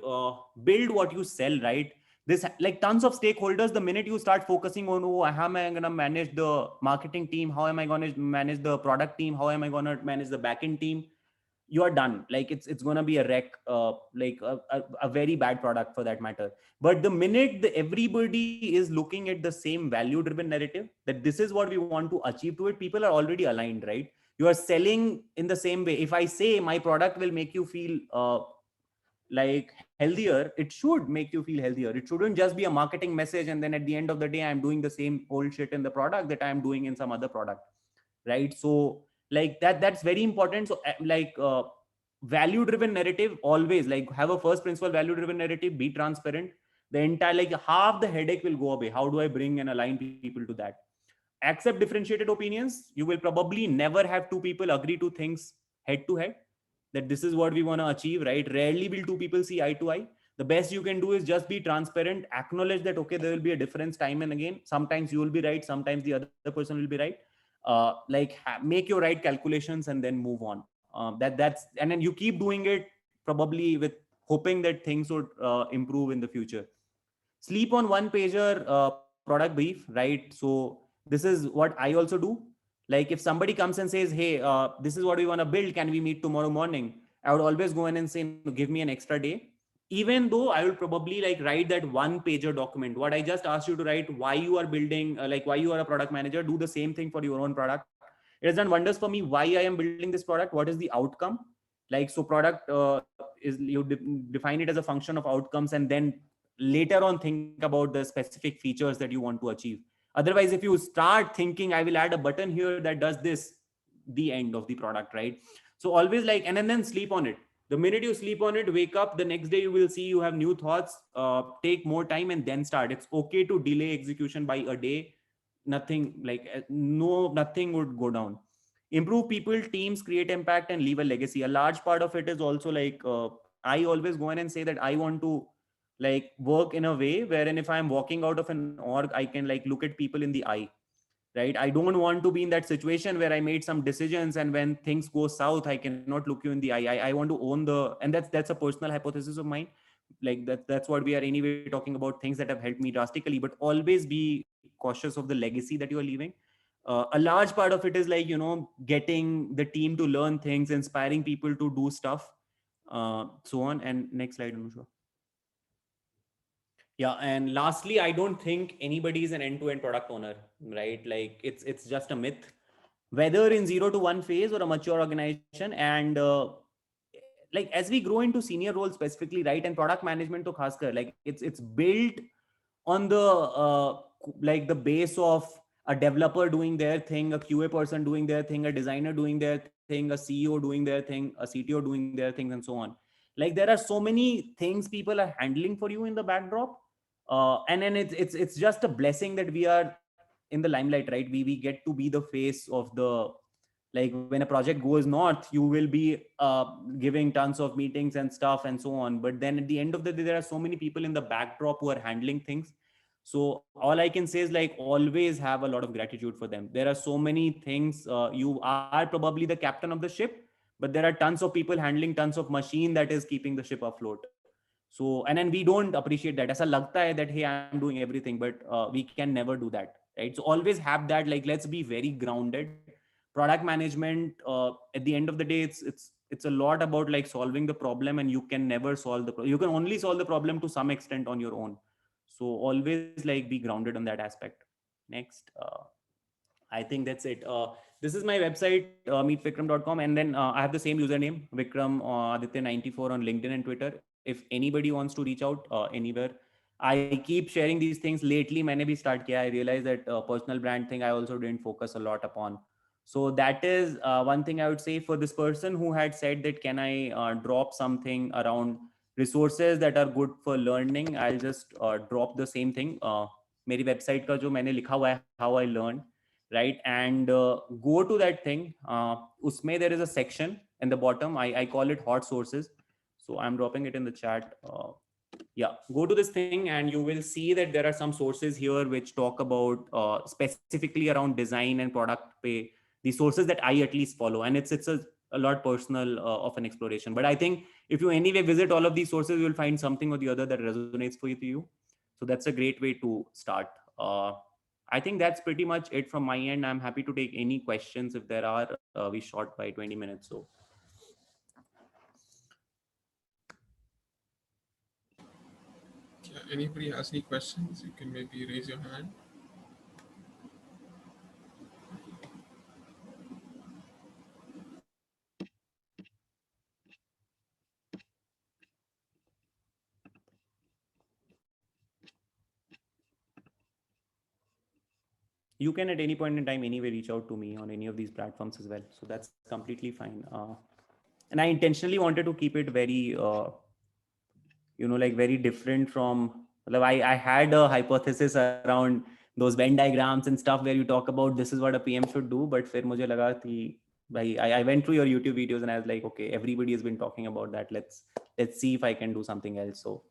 build what you sell, right? This, like tons of stakeholders, the minute you start focusing on, oh, how am I going to manage the marketing team, how am I going to manage the product team, how am I going to manage the backend team, you are done. Like it's going to be a wreck, like a very bad product for that matter. But the minute everybody is looking at the same value driven narrative, that this is what we want to achieve to it, people are already aligned, right? You are selling in the same way. If I say my product will make you feel like healthier, it should make you feel healthier. It shouldn't just be a marketing message and then at the end of the day I'm doing the same old shit in the product that I'm doing in some other product, right? So like that's very important. So value driven narrative, always like have a first principle value driven narrative, be transparent. The entire, like half the headache will go away. How do I bring and align people to that? Accept differentiated opinions. You will probably never have two people agree to things head to head, that this is what we want to achieve, right? Rarely will two people see eye to eye. The best you can do is just be transparent, acknowledge that, okay, there will be a difference time and again. Sometimes you will be right, sometimes the other person will be right. Make your right calculations and then move on. That's and then you keep doing it, probably with hoping that things would improve in the future. Sleep on one pager product brief, right? So this is what I also do. Like if somebody comes and says, hey, this is what we want to build, can we meet tomorrow morning? I would always go in and say, no, give me an extra day. Even though I will probably like write that one pager document, what I just asked you to write, why you are building, like why you are a product manager, do the same thing for your own product. It has done wonders for me. Why I am building this product, what is the outcome? Like, so product is, you define it as a function of outcomes, and then later on think about the specific features that you want to achieve. Otherwise, if you start thinking, I will add a button here that does this, the end of the product, right? So always like, and then sleep on it. The minute you sleep on it, wake up the next day, you will see you have new thoughts, take more time and then start. It's okay to delay execution by a day. Nothing like, nothing would go down. Improve people, teams, create impact and leave a legacy. A large part of it is also like, I always go in and say that I want to like work in a way wherein if I'm walking out of an org, I can like look at people in the eye, right? I don't want to be in that situation where I made some decisions and when things go south, I cannot look you in the eye. I want to own and that's a personal hypothesis of mine. Like that's what we are anyway talking about, things that have helped me drastically, but always be cautious of the legacy that you are leaving. A large part of it is like, getting the team to learn things, inspiring people to do stuff, so on. And next slide, Anusha. Yeah, and lastly, I don't think anybody is an end-to-end product owner, right? Like it's just a myth, whether in 0 to 1 phase or a mature organization. And like as we grow into senior roles specifically, right, and product management to Khaskar, like it's built on the like the base of a developer doing their thing, a QA person doing their thing, a designer doing their thing, a CEO doing their thing, a CTO doing their things, and so on. Like there are so many things people are handling for you in the backdrop. And then it's just a blessing that we are in the limelight, right? We get to be the face of the, like when a project goes north, you will be giving tons of meetings and stuff and so on. But then at the end of the day, there are so many people in the backdrop who are handling things. So all I can say is like always have a lot of gratitude for them. There are so many things. You are probably the captain of the ship, but there are tons of people handling tons of machine that is keeping the ship afloat. So and then we don't appreciate that. Aisa lagta hai that hey, I'm doing everything, but we can never do that, right? So always have that, like let's be very grounded. Product management, at the end of the day, it's a lot about like solving the problem, and you can never solve the you can only solve the problem to some extent on your own. So always like be grounded on that aspect. Next, I think that's it. This is my website, meetvikram.com. And then I have the same username, Vikram Aditya94 on LinkedIn and Twitter. If anybody wants to reach out anywhere, I keep sharing these things. Lately, मैंने भी start किया. I realized that personal brand thing I also didn't focus a lot upon. So that is one thing I would say for this person who had said that can I drop something around resources that are good for learning. I'll just drop the same thing. मेरी website का जो मैंने लिखा हुआ है, how I learned, right? And go to that thing. Usme there is a section in the bottom. I call it hot sources. So I'm dropping it in the chat. Yeah, go to this thing and you will see that there are some sources here which talk about specifically around design and product pay, the sources that I at least follow. And it's a lot personal of an exploration. But I think if you anyway visit all of these sources, you will find something or the other that resonates for you. So that's a great way to start. I think that's pretty much it from my end. I'm happy to take any questions if there are. We shot by 20 minutes. So. Yeah, anybody has any questions, you can maybe raise your hand. You can at any point in time anyway reach out to me on any of these platforms as well. So that's completely fine. And I intentionally wanted to keep it very, like very different from, I had a hypothesis around those Venn diagrams and stuff where you talk about this is what a PM should do. But फिर मुझे लगा कि I went through your YouTube videos and I was like, okay, everybody has been talking about that. Let's see if I can do something else. So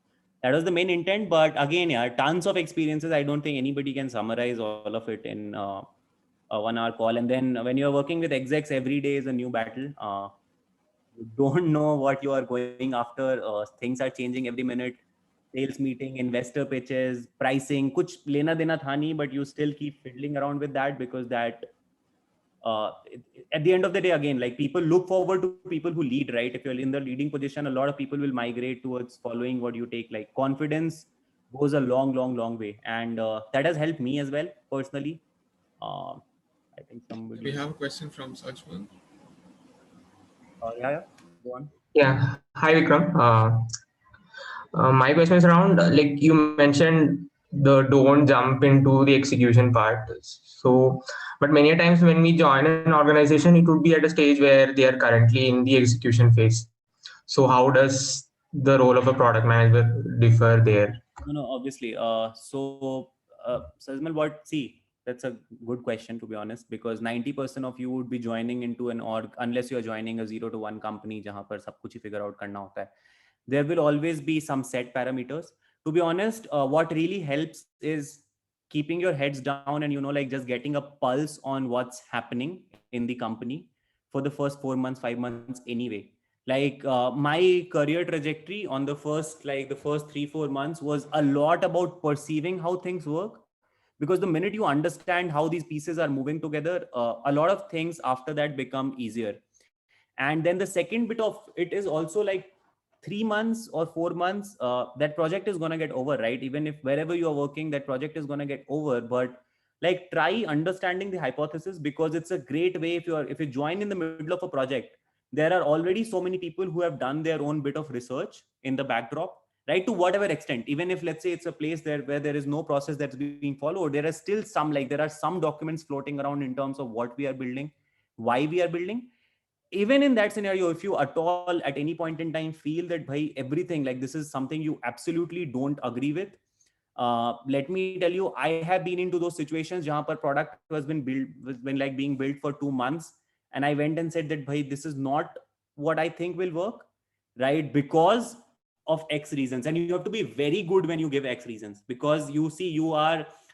that was the main intent. But again, yeah, tons of experiences. I don't think anybody can summarize all of it in a 1 hour call. And then when you're working with execs, every day is a new battle. You don't know what you are going after. Things are changing every minute. Sales meeting, investor pitches, pricing, kuch lena dena tha nahi, but you still keep fiddling around with that because that at the end of the day, again, like people look forward to people who lead, right? If you're in the leading position, a lot of people will migrate towards following what you take. Like confidence goes a long way. And that has helped me as well, personally. I think somebody... We have a question from Sajwan. Yeah, go on. Yeah. Hi, Vikram. My question is around, like you mentioned, the don't jump into the execution part. So, but many times when we join an organization, it would be at a stage where they are currently in the execution phase. So how does the role of a product manager differ there? No, obviously. Sajmal, that's a good question, to be honest, because 90% of you would be joining into an org unless you're joining a 0 to 1 company jahan par sab kuch hi figure out karna hota hai. There will always be some set parameters. To be honest, what really helps is keeping your heads down and, like just getting a pulse on what's happening in the company for the first 4 months, 5 months anyway. Like my career trajectory on the first 3-4 months was a lot about perceiving how things work. Because the minute you understand how these pieces are moving together, a lot of things after that become easier. And then the second bit of it is also like 3 months or 4 months, that project is going to get over, right? Even if wherever you are working, that project is going to get over. But like try understanding the hypothesis, because it's a great way if you join in the middle of a project, there are already so many people who have done their own bit of research in the backdrop, right? To whatever extent, even if let's say it's a place there where there is no process that's being followed, there are still some, like there are some documents floating around in terms of what we are building, why we are building. Even in that scenario, if you at all at any point in time feel that everything like this is something you absolutely don't agree with, Let me tell you, I have been into those situations where product has been like being built for 2 months, and I went and said that, bhai, this is not what I think will work, right? Because of X reasons. And you have to be very good when you give X reasons, because you see,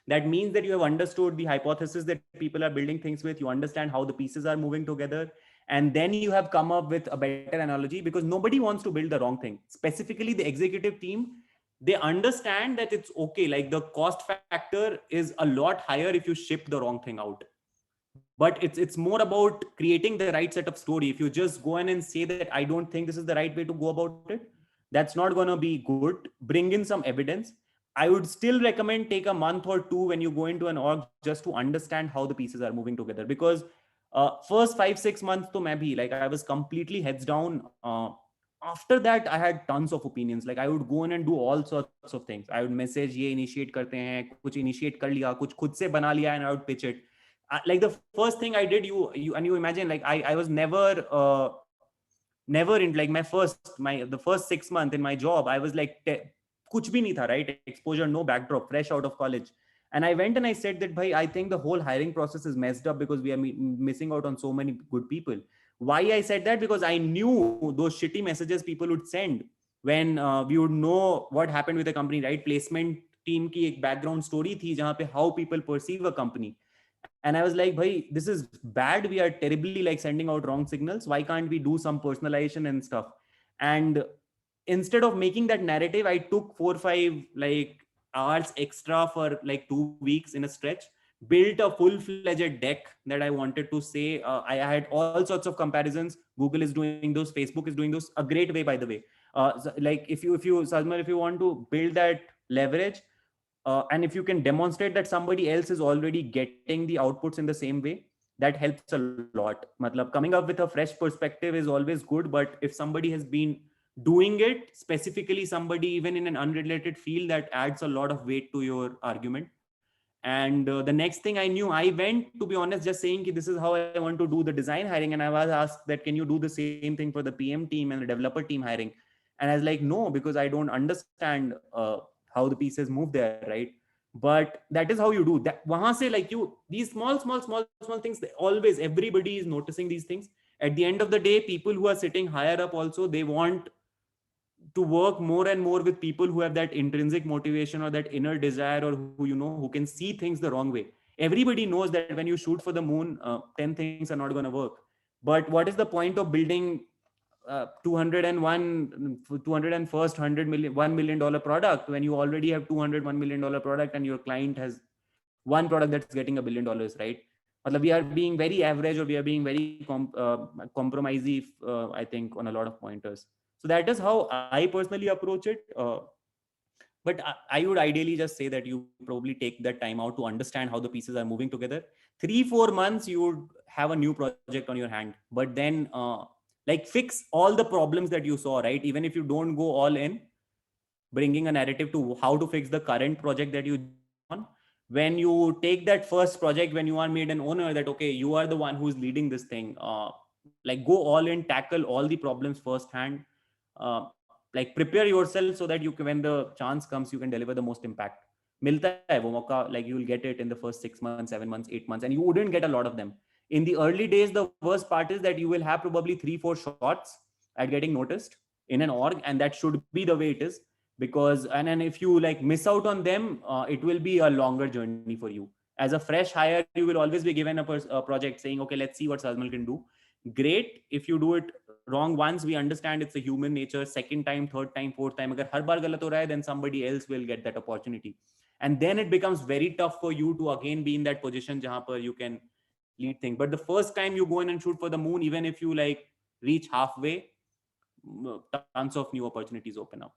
that means that you have understood the hypothesis that people are building things with, you understand how the pieces are moving together, and then you have come up with a better analogy, because nobody wants to build the wrong thing. Specifically the executive team, they understand that it's okay, like the cost factor is a lot higher if you ship the wrong thing out, but it's more about creating the right set of story. If you just go in and say that I don't think this is the right way to go about it, that's not going to be good. Bring in some evidence. I would still recommend take a month or two when you go into an org, just to understand how the pieces are moving together, because first 5-6 months to maybe like I was completely heads down. After that I had tons of opinions. Like I would go in and do all sorts of things. I would message, ye initiate karte hain, kuch initiate kar liya, kuch khud se bana liya, and I would pitch it. Like the first thing I did, you imagine, like I was never in like the first 6 months in my job, I was like kuch bhi nahi tha, right? Exposure, no backdrop, fresh out of college. And I went and I said that, bhai, I think the whole hiring process is messed up because we are missing out on so many good people. Why I said that? Because I knew those shitty messages people would send when we would know what happened with the company, right? Placement team ki ek background story thi jahan pe how people perceive a company. And I was like, bhai, this is bad. We are terribly like sending out wrong signals. Why can't we do some personalization and stuff? And instead of making that narrative, I took 4-5 like hours extra for like 2 weeks in a stretch, built a full-fledged deck that I wanted to say. I had all sorts of comparisons. Google is doing those, Facebook is doing those, a great way, by the way. So like if you Sajmal, if you want to build that leverage, and if you can demonstrate that somebody else is already getting the outputs in the same way, that helps a lot. Matlab, coming up with a fresh perspective is always good, but if somebody has been doing it, specifically somebody even in an unrelated field, that adds a lot of weight to your argument. And the next thing I knew, I went, to be honest, just saying this is how I want to do the design hiring, and I was asked that, can you do the same thing for the PM team and the developer team hiring? And I was like, no, because I don't understand how the pieces move there, right? But that is how you do that. Wahan se, like, you, these small things, always everybody is noticing these things. At the end of the day, people who are sitting higher up also, they want to work more and more with people who have that intrinsic motivation or that inner desire, or who can see things the wrong way. Everybody knows that when you shoot for the moon, 10 things are not going to work. But what is the point of building 201st $1 million product when you already have $201 million product and your client has one product that's getting $1 billion, right? We are being very average, or we are being very compromisey, I think, on a lot of pointers. So that is how I personally approach it. But I would ideally just say that you probably take that time out to understand how the pieces are moving together. 3-4 months, you would have a new project on your hand, but then like fix all the problems that you saw, right? Even if you don't go all in, bringing a narrative to how to fix the current project that you on. When you take that first project, when you are made an owner, that, okay, you are the one who's leading this thing, like go all in, tackle all the problems firsthand, like prepare yourself so that you can, when the chance comes, you can deliver the most impact. Milta hai wo mauka, like you will get it in the first 6 months, 7 months, 8 months, and you wouldn't get a lot of them. In the early days, the worst part is that you will have probably 3-4 shots at getting noticed in an org, and that should be the way it is. Because, and then if you like miss out on them, it will be a longer journey for you. As a fresh hire, you will always be given a project saying, okay, let's see what Sajmal can do. Great. If you do it wrong once, we understand it's a human nature. Second time, third time, fourth time, agar har baar galat ho raha hai, then somebody else will get that opportunity. And then it becomes very tough for you to again be in that position jahan par you can lead things. But the first time you go in and shoot for the moon, even if you like reach halfway, tons of new opportunities open up.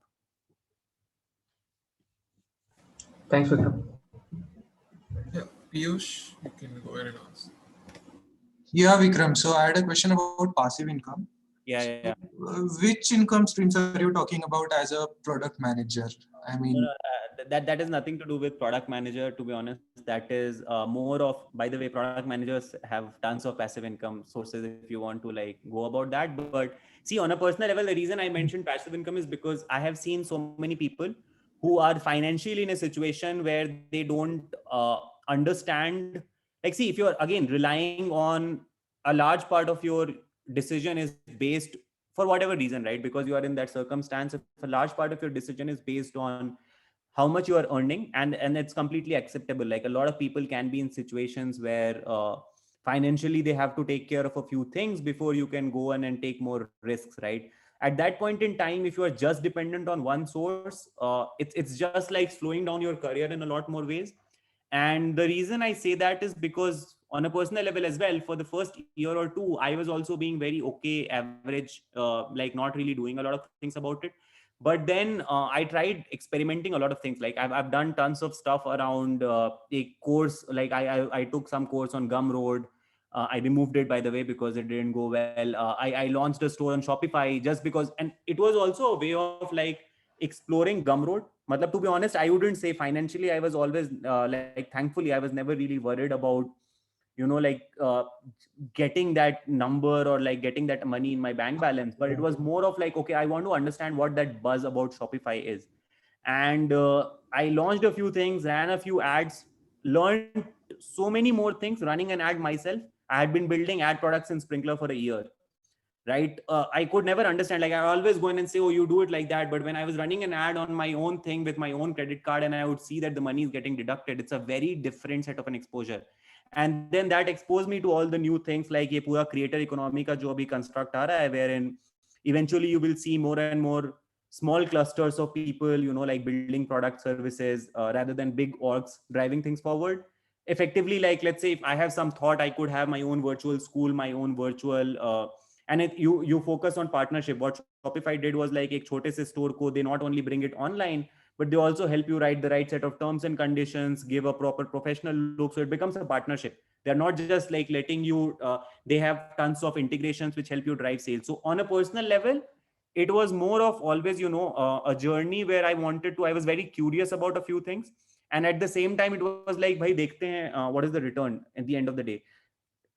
Thanks, Vikram. Yeah, Piyush, you can go ahead and ask. Yeah, Vikram. So I had a question about passive income. Yeah. Which income streams are you talking about as a product manager? I mean, that is nothing to do with product manager, to be honest. That is more of, by the way, product managers have tons of passive income sources if you want to like go about that. But see, on a personal level, the reason I mentioned passive income is because I have seen so many people who are financially in a situation where they don't understand. Like, see, if you're again relying on a large part of your decision is based for whatever reason, right? Because you are in that circumstance, if a large part of your decision is based on how much you are earning, and it's completely acceptable. Like, a lot of people can be in situations where financially they have to take care of a few things before you can go on and take more risks, right? At that point in time, if you are just dependent on one source, it's just like slowing down your career in a lot more ways. And the reason I say that is because on a personal level as well, for the first year or two, I was also being very okay, average, like not really doing a lot of things about it. But then I tried experimenting a lot of things. Like, I've done tons of stuff around a course. Like, I took some course on Gumroad. I removed it, by the way, because it didn't go well. I launched a store on Shopify just because, and it was also a way of like exploring Gumroad. Matlab, to be honest, I wouldn't say financially, I was always like, thankfully, I was never really worried about, like getting that number or like getting that money in my bank balance. But it was more of like, okay, I want to understand what that buzz about Shopify is. And I launched a few things, ran a few ads, learned so many more things running an ad myself. I had been building ad products in Sprinkler for a year, right? I could never understand. Like, I always go in and say, oh, you do it like that. But when I was running an ad on my own thing with my own credit card, and I would see that the money is getting deducted, it's a very different set of an exposure. And then that exposed me to all the new things, like ye pura creator economy ka jo abhi construct aa raha hai, wherein eventually you will see more and more small clusters of people, like building product services rather than big orgs driving things forward. Effectively, like, let's say if I have some thought, I could have my own virtual school, my own virtual and you focus on partnership. What Shopify did was like, ek chote se store ko, they not only bring it online, but they also help you write the right set of terms and conditions, give a proper professional look. So it becomes a partnership. They're not just like letting you, they have tons of integrations which help you drive sales. So on a personal level, it was more of always, a journey where I was very curious about a few things. And at the same time, it was like, bhai, dekhte hain, what is the return at the end of the day?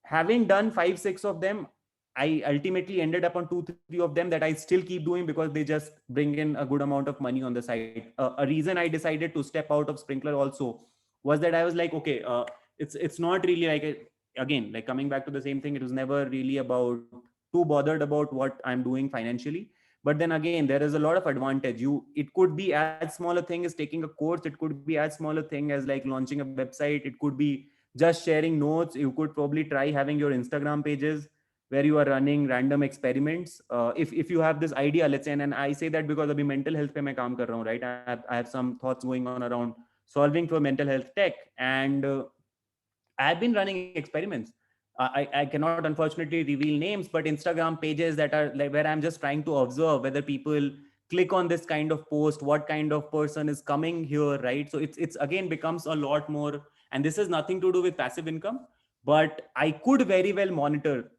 Having done 5-6 of them, I ultimately ended up on 2-3 of them that I still keep doing because they just bring in a good amount of money on the side. A reason I decided to step out of Sprinkler also was that I was like, okay, it's not really like, again, like coming back to the same thing. It was never really about too bothered about what I'm doing financially. But then again, there is a lot of advantage. It could be as small a thing as taking a course. It could be as small a thing as like launching a website. It could be just sharing notes. You could probably try having your Instagram pages where you are running random experiments. If you have this idea, let's say, and I say that because abhi mental health pe main kaam kar raha hu, right? I have some thoughts going on around solving for mental health tech, and I've been running experiments. I cannot unfortunately reveal names, but Instagram pages that are like where I'm just trying to observe whether people click on this kind of post, what kind of person is coming here, right? So it's again becomes a lot more, and this has nothing to do with passive income, but I could very well monetize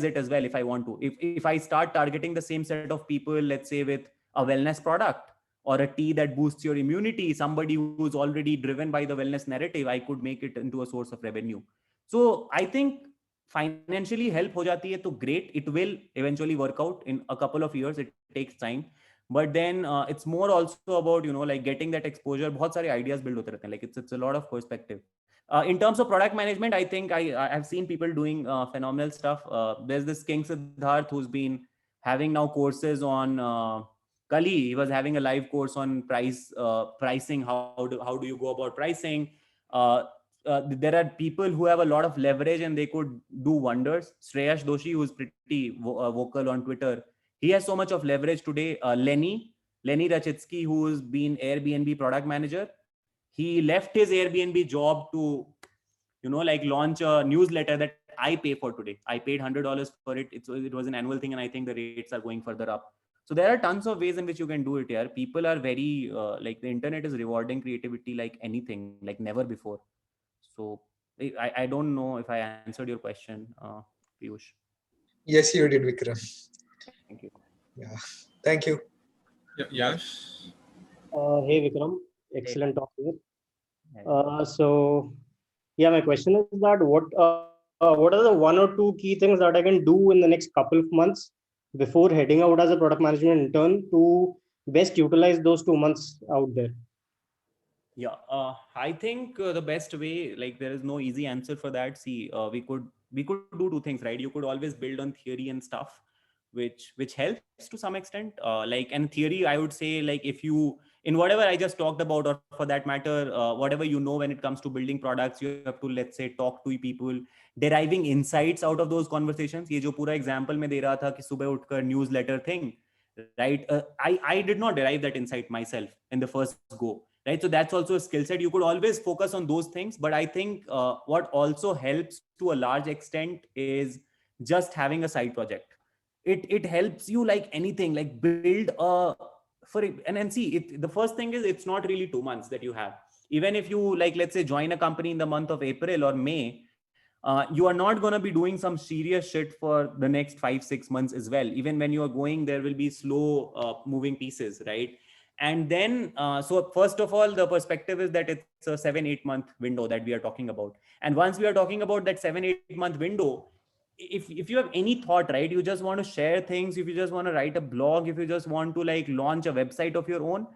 it as well if I want to. If I start targeting the same set of people, let's say with a wellness product or a tea that boosts your immunity, somebody who's already driven by the wellness narrative, I could make it into a source of revenue. So I think financially help ho jati hai to great. It will eventually work out in a couple of years. It takes time. But then it's more also about, like getting that exposure. Bahut sare ideas build hote rehte hain. Like it's a lot of perspective. In terms of product management, I think I've seen people doing phenomenal stuff. There's this King Siddharth who's been having now courses on Kali. He was having a live course on pricing. How do you go about pricing? There are people who have a lot of leverage and they could do wonders. Shreyash Doshi, who's pretty vocal on Twitter, he has so much of leverage today. Lenny Rachitsky, who's been Airbnb product manager, he left his Airbnb job to, like launch a newsletter that I pay for today. I paid $100 for it. It was an annual thing, and I think the rates are going further up. So there are tons of ways in which you can do it here. People are very like the internet is rewarding creativity like anything, like never before. So I don't know if I answered your question, Piyush. Yes, you did, Vikram. Thank you. Yeah, thank you. Yeah, Yash. Hey Vikram, excellent talk here. So yeah, my question is that what are the 1 or 2 key things that I can do in the next couple of months before heading out as a product management intern to best utilize those 2 months out there? Yeah, I think the best way, like there is no easy answer for that. See, we could do two things, right? You could always build on theory and stuff, which helps to some extent. Like and theory, I would say, like if you in whatever I just talked about, or for that matter, whatever you know when it comes to building products, you have to, let's say, talk to people, deriving insights out of those conversations. ये जो पूरा example में दे रहा था कि सुबह उठकर newsletter thing, right? I did not derive that insight myself in the first go. Right, so that's also a skill set. You could always focus on those things, but I think what also helps to a large extent is just having a side project. It helps you like anything, like build a and see it. The first thing is it's not really 2 months that you have. Even if you like, let's say, join a company in the month of April or May, you are not going to be doing some serious shit for the next 5-6 months as well. Even when you are going, there will be slow moving pieces, right? And then, so first of all, the perspective is that it's a 7-8 month window that we are talking about. And once we are talking about that 7-8 month window, if you have any thought, right, you just want to share things, if you just want to write a blog, if you just want to like launch a website of your own,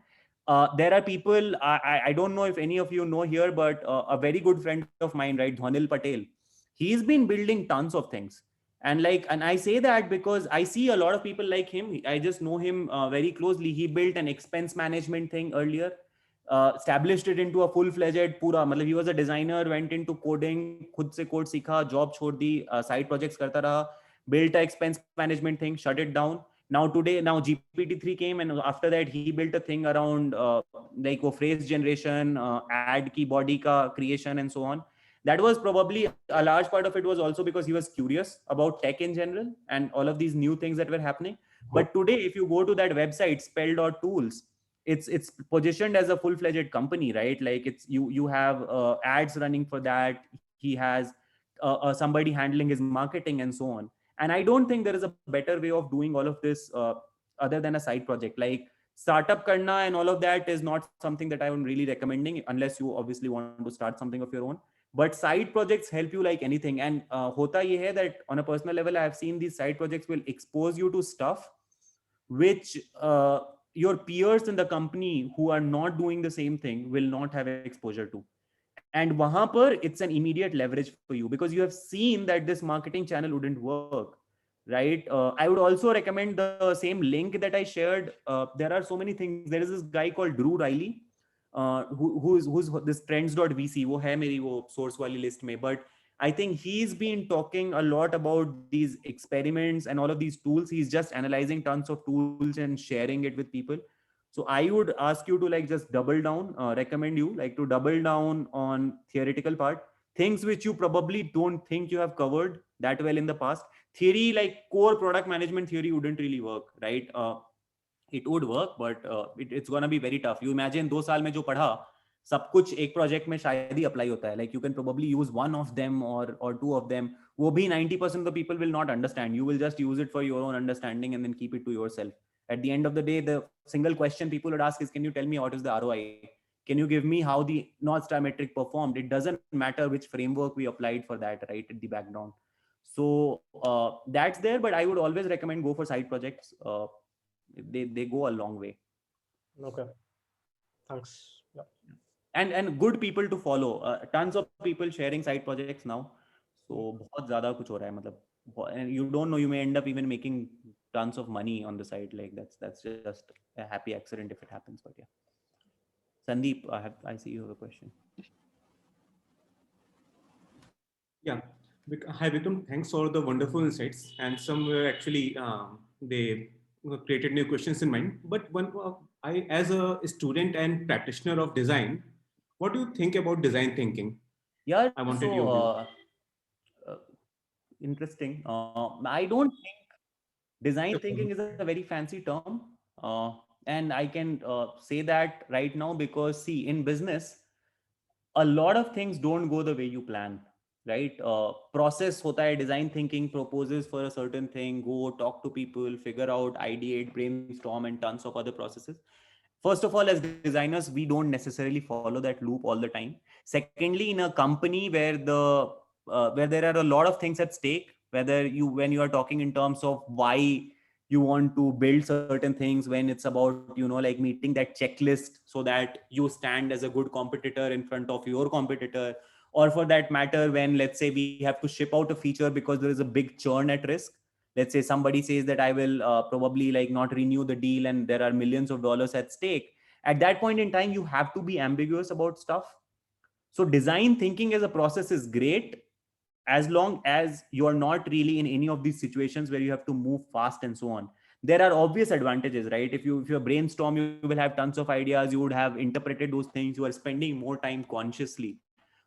there are people, I don't know if any of you know here, but a very good friend of mine, right, Dhwanil Patel, he's been building tons of things. And I say that because I see a lot of people like him. I just know him very closely. He built an expense management thing earlier, established it into a full-fledged pura. मतलब he was a designer, went into coding, खुद से code सीखा, job छोड़ दी, side projects करता रहा, built a expense management thing, shut it down. Now GPT-3 came, and after that he built a thing around like phrase generation, ad की body का creation, and so on. That was probably a large part of it was also because he was curious about tech in general and all of these new things that were happening. But today, if you go to that website, spell.tools, it's positioned as a full-fledged company, right? Like it's you have ads running for that. He has somebody handling his marketing and so on. And I don't think there is a better way of doing all of this other than a side project. Like startup karna and all of that is not something that I would really recommending unless you obviously want to start something of your own. But side projects help you like anything. And hota ye hai that on a personal level, I have seen these side projects will expose you to stuff which your peers in the company who are not doing the same thing will not have exposure to. And wahan par, it's an immediate leverage for you because you have seen that this marketing channel wouldn't work, right? I would also recommend the same link that I shared. There are so many things. There is this guy called Drew Riley, who's this trends.vc, वो है मेरी वो source वाली list में, but I think he's been talking a lot about these experiments and all of these tools. He's just analyzing tons of tools and sharing it with people. So I would ask you to like just double down, recommend you like to double down on theoretical part, things which you probably don't think you have covered that well in the past. Theory, like core product management theory wouldn't really work, right? It would work, but it's gonna be very tough. You imagine 2 साल में जो पढ़ा सब कुछ एक project में शायद ही apply होता है. Like you can probably use one of them or two of them. वो भी 90% of the people will not understand. You will just use it for your own understanding and then keep it to yourself. At the end of the day, the single question people would ask is, can you tell me what is the ROI? Can you give me how the North Star metric performed? It doesn't matter which framework we applied for that, right, at the background. So that's there, but I would always recommend go for side projects. They go a long way. Okay, thanks. Yeah. And good people to follow. Tons of people sharing side projects now. So बहुत ज़्यादा कुछ हो रहा है मतलब. And you don't know, you may end up even making tons of money on the side. Like that's just a happy accident if it happens. But yeah, Sandeep, I see you have a question. Yeah. Hi Vikram, thanks for the wonderful insights. And some were actually they created new questions in mind. But I, as a student and practitioner of design, what do you think about design thinking? Yeah, I wanted so, you interesting. I don't think design thinking is a very fancy term. And I can say that right now because see, in business, a lot of things don't go the way you plan, right? Process hota hai, design thinking proposes for a certain thing, go talk to people, figure out, ideate, brainstorm, and tons of other processes. First of all, as designers, we don't necessarily follow that loop all the time. Secondly, in a company where where there are a lot of things at stake, when you are talking in terms of why you want to build certain things, when it's about, you know, like meeting that checklist so that you stand as a good competitor in front of your competitor, or for that matter, when let's say we have to ship out a feature because there is a big churn at risk. Let's say somebody says that I will probably like not renew the deal and there are millions of dollars at stake. At that point in time, you have to be ambiguous about stuff. So design thinking as a process is great as long as you are not really in any of these situations where you have to move fast and so on. There are obvious advantages, right? If you brainstorm, you will have tons of ideas, you would have interpreted those things, you are spending more time consciously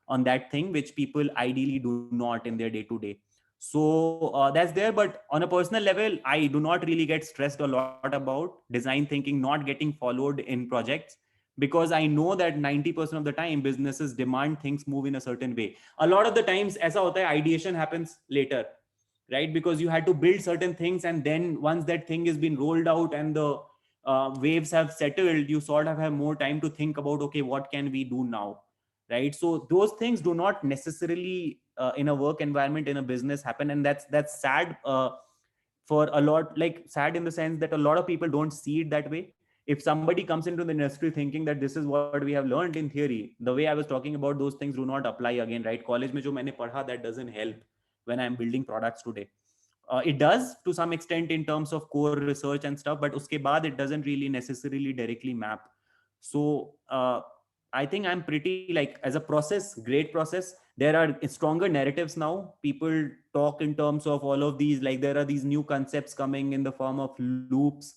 on that thing, which people ideally do not in their day to day. So that's there. But on a personal level, I do not really get stressed a lot about design thinking not getting followed in projects, because I know that 90% of the time businesses demand things move in a certain way. A lot of the times aisa hota hai, ideation happens later, right? Because you had to build certain things, and then once that thing has been rolled out and the waves have settled, you sort of have more time to think about, okay, what can we do now, right? So those things do not necessarily in a work environment, in a business happen, and that's sad for a lot, like sad in the sense that a lot of people don't see it that way. If somebody comes into the industry thinking that this is what we have learned in theory, the way I was talking about, those things do not apply again, right? College mein jo maine padha, that doesn't help when I'm building products today. It does to some extent in terms of core research and stuff, but uske baad it doesn't really necessarily directly map. So I think I'm pretty like, as a process, great process. There are stronger narratives now. People talk in terms of all of these, like there are these new concepts coming in the form of loops,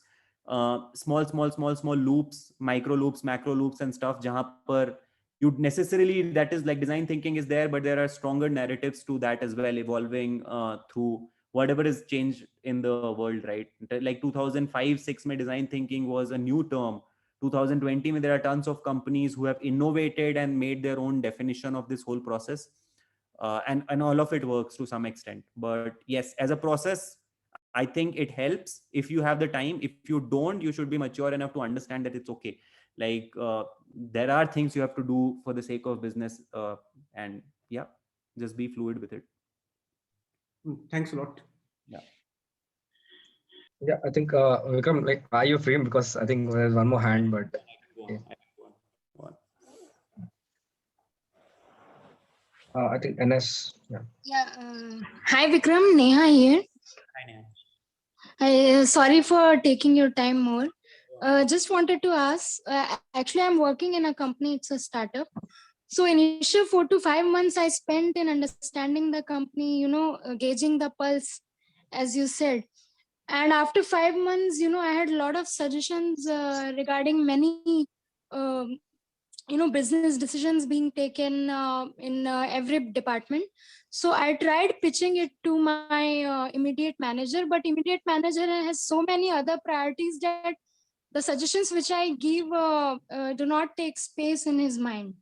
small loops, micro loops, macro loops and stuff, jahan par you necessarily, that is like design thinking is there, but there are stronger narratives to that as well, evolving through whatever is changed in the world, right? Like 2005-6 mein design thinking was a new term. 2020 mein there are tons of companies who have innovated and made their own definition of this whole process, and all of it works to some extent. But yes, as a process, I think it helps if you have the time. If you don't, you should be mature enough to understand that it's okay. Like there are things you have to do for the sake of business, and yeah, just be fluid with it. Thanks a lot. Yeah, I think Vikram, like, are you free? Because I think there's one more hand, but okay. I think NS. Yeah. Yeah. Hi, Vikram. Neha here. Hi, Neha. Sorry for taking your time more. Just wanted to ask. Actually, I'm working in a company. It's a startup. So initial 4 to 5 months I spent in understanding the company. Gauging the pulse, as you said. And after 5 months, I had a lot of suggestions regarding many business decisions being taken in every department. So I tried pitching it to my immediate manager, but immediate manager has so many other priorities that the suggestions which I give do not take space in his mind.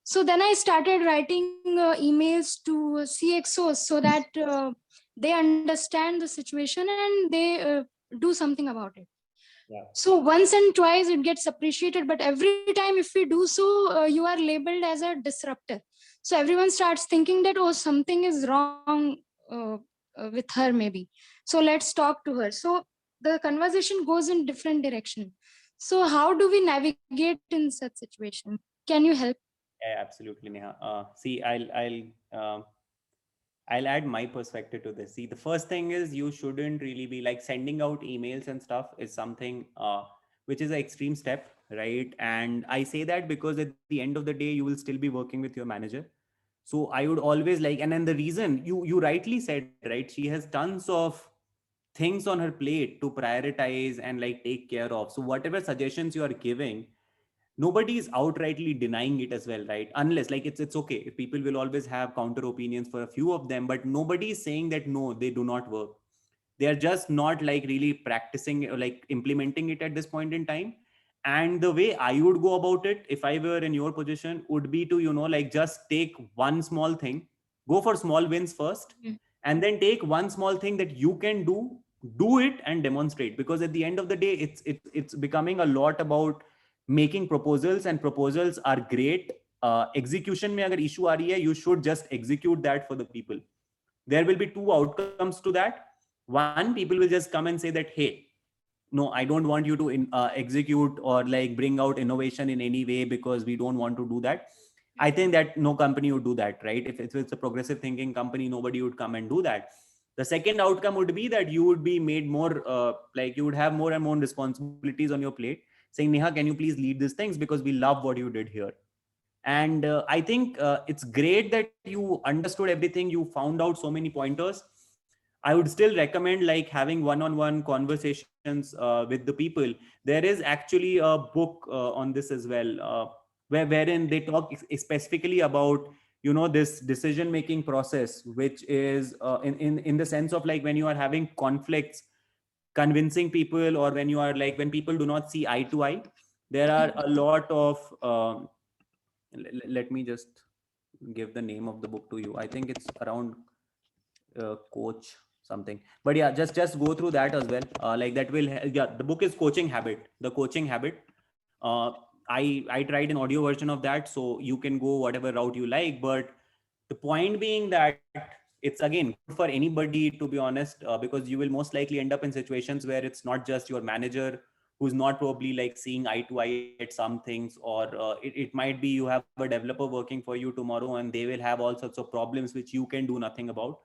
So then I started writing emails to CXOs so that they understand the situation and they do something about it. Yeah. So once and twice it gets appreciated, but every time if we do so, you are labeled as a disruptor. So everyone starts thinking that, oh, something is wrong with her maybe. So let's talk to her. So the conversation goes in different direction. So how do we navigate in such situation? Can you help? Yeah, absolutely, Neha. See, I'll add my perspective to this. See, the first thing is you shouldn't really be like sending out emails and stuff is something which is an extreme step, right? And I say that because at the end of the day, you will still be working with your manager. So I would always like, and then the reason you rightly said, right? She has tons of things on her plate to prioritize and like take care of. So whatever suggestions you are giving, nobody is outrightly denying it as well, right? Unless like it's okay, people will always have counter opinions for a few of them, but nobody is saying that no, they do not work. They are just not like really practicing or like implementing it at this point in time. And the way I would go about it if I were in your position would be to like just take one small thing, go for small wins first, and then take one small thing that you can do it and demonstrate. Because at the end of the day, it's becoming a lot about making proposals, and proposals are great. Execution mein agar issue aa rahi hai, you should just execute that for the people. There will be two outcomes to that. One, people will just come and say that, hey, no, I don't want you to execute or like bring out innovation in any way because we don't want to do that. I think that no company would do that, right? If it's a progressive thinking company, nobody would come and do that. The second outcome would be that you would be made more, like you would have more and more responsibilities on your plate, saying, Neha, can you please lead these things because we love what you did here. And I think it's great that you understood everything. You found out so many pointers. I would still recommend like having one-on-one conversations with the people. There is actually a book on this as well, wherein they talk specifically about, you know, this decision-making process, which is in the sense of like when you are having conflicts, convincing people, or when you are like when people do not see eye to eye, there are a lot of let me just give the name of the book to you. I think it's around coach something, but yeah, just go through that as well. Like that will yeah, the book is Coaching Habit, the Coaching Habit. uh, I tried an audio version of that, so you can go whatever route you like, but the point being that it's again good for anybody, to be honest, because you will most likely end up in situations where it's not just your manager who's not probably like seeing eye to eye at some things, or it might be you have a developer working for you tomorrow and they will have all sorts of problems which you can do nothing about.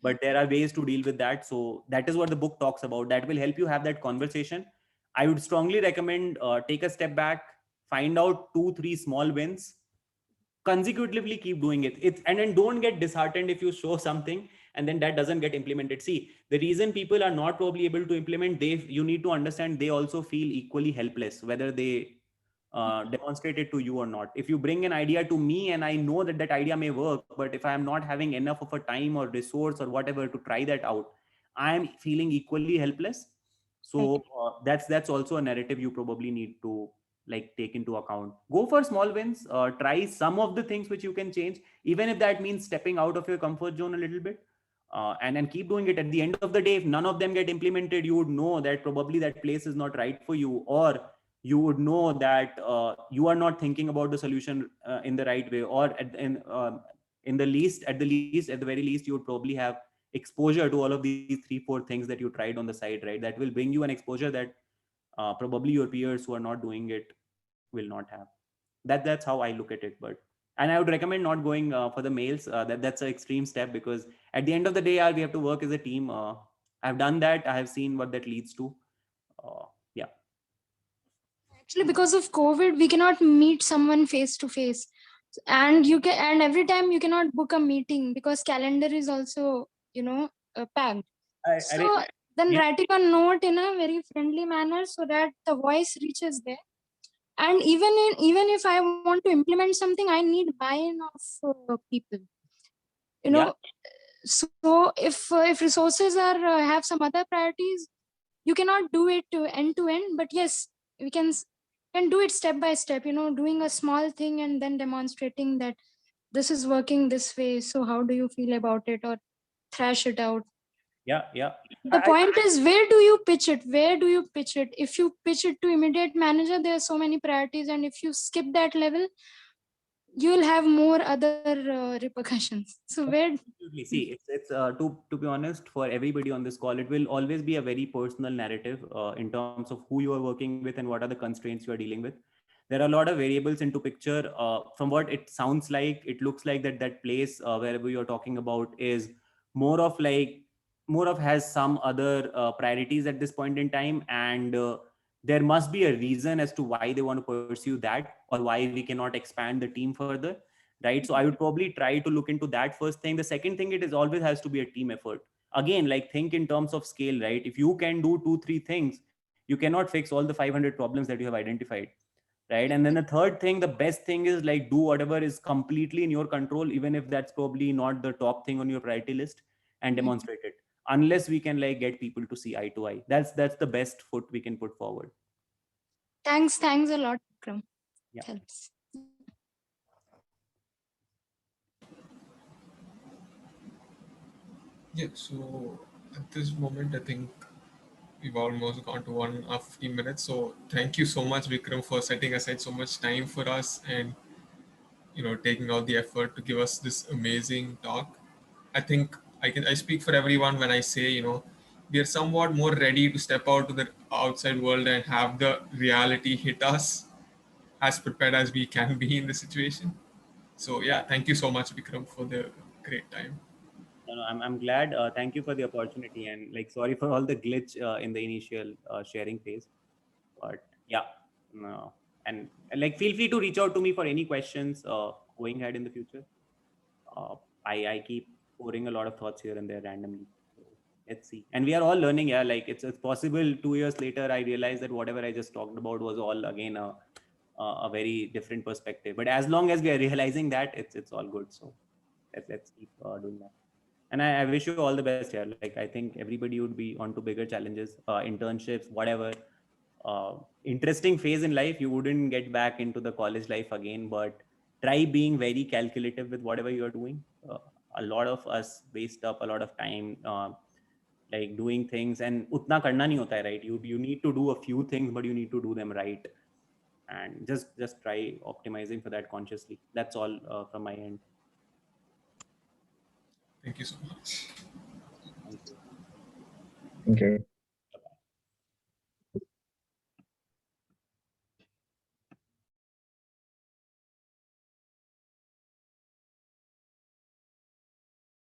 But there are ways to deal with that. So that is what the book talks about. That will help you have that conversation. I would strongly recommend take a step back, find out 2-3 small wins, consecutively keep doing it. And then don't get disheartened if you show something and then that doesn't get implemented. See, the reason people are not probably able to implement, you need to understand they also feel equally helpless, whether they demonstrate it to you or not. If you bring an idea to me and I know that that idea may work, but if I am not having enough of a time or resource or whatever to try that out, I am feeling equally helpless. So that's also a narrative you probably need to like take into account. Go for small wins, try some of the things which you can change, even if that means stepping out of your comfort zone a little bit, and then keep doing it. At the end of the day, if none of them get implemented, you would know that probably that place is not right for you, or you would know that you are not thinking about the solution in the right way, or at the very least, you would probably have exposure to all of these 3-4 things that you tried on the side, right? That will bring you an exposure that probably your peers who are not doing it will not have. That's how I look at it. But and I would recommend not going for the mails. That's an extreme step, because at the end of the day, we have to work as a team. I've done that. I have seen what that leads to. Yeah. Actually, because of COVID, we cannot meet someone face to face, and every time you cannot book a meeting because calendar is also packed. So then writing a note in a very friendly manner so that the voice reaches there. And even if I want to implement something, I need buy-in of people. So if resources are have some other priorities, you cannot do it end to end. But yes, we can do it step by step. Doing a small thing and then demonstrating that this is working this way. So how do you feel about it, or thrash it out? Yeah. The point is, where do you pitch it? If you pitch it to immediate manager, there are so many priorities, and if you skip that level, you will have more other repercussions. So where see, it's to be honest, for everybody on this call, it will always be a very personal narrative in terms of who you are working with and what are the constraints you are dealing with. There are a lot of variables into picture. From what it sounds like, it looks like that place wherever you're talking about is more of has some other priorities at this point in time, and there must be a reason as to why they want to pursue that, or why we cannot expand the team further, right? So I would probably try to look into that first thing. The second thing, it is always has to be a team effort. Again, like think in terms of scale, right? If you can do 2-3 things, you cannot fix all the 500 problems that you have identified, right? And then the third thing, the best thing is like do whatever is completely in your control, even if that's probably not the top thing on your priority list, and demonstrate it. Unless we can like get people to see eye to eye, that's the best foot we can put forward. Thanks a lot, Vikram. Yeah. Helps. Yeah, so at this moment, I think we've almost gone to 1 hour 15 minutes. So thank you so much, Vikram, for setting aside so much time for us and taking out the effort to give us this amazing talk. I think I speak for everyone when I say, we are somewhat more ready to step out to the outside world and have the reality hit us as prepared as we can be in the situation. So yeah, thank you so much, Vikram, for the great time. No, no, I'm glad. Thank you for the opportunity, and like sorry for all the glitch in the initial sharing phase. But yeah, no. And like feel free to reach out to me for any questions going ahead in the future. Uh, I keep pouring a lot of thoughts here and there randomly. So let's see. And we are all learning. Yeah, like it's possible 2 years later I realized that whatever I just talked about was all again a very different perspective. But as long as we are realizing that, it's all good. So let's keep doing that. And I wish you all the best here. Like I think everybody would be onto bigger challenges, internships, whatever. Interesting phase in life. You wouldn't get back into the college life again, but try being very calculative with whatever you're doing. A lot of us waste up a lot of time like doing things, and utna karna nahi hota hai, right? You need to do a few things, but you need to do them right, and just try optimizing for that consciously. That's all from my end. Thank you so much. Thank you. Thank you.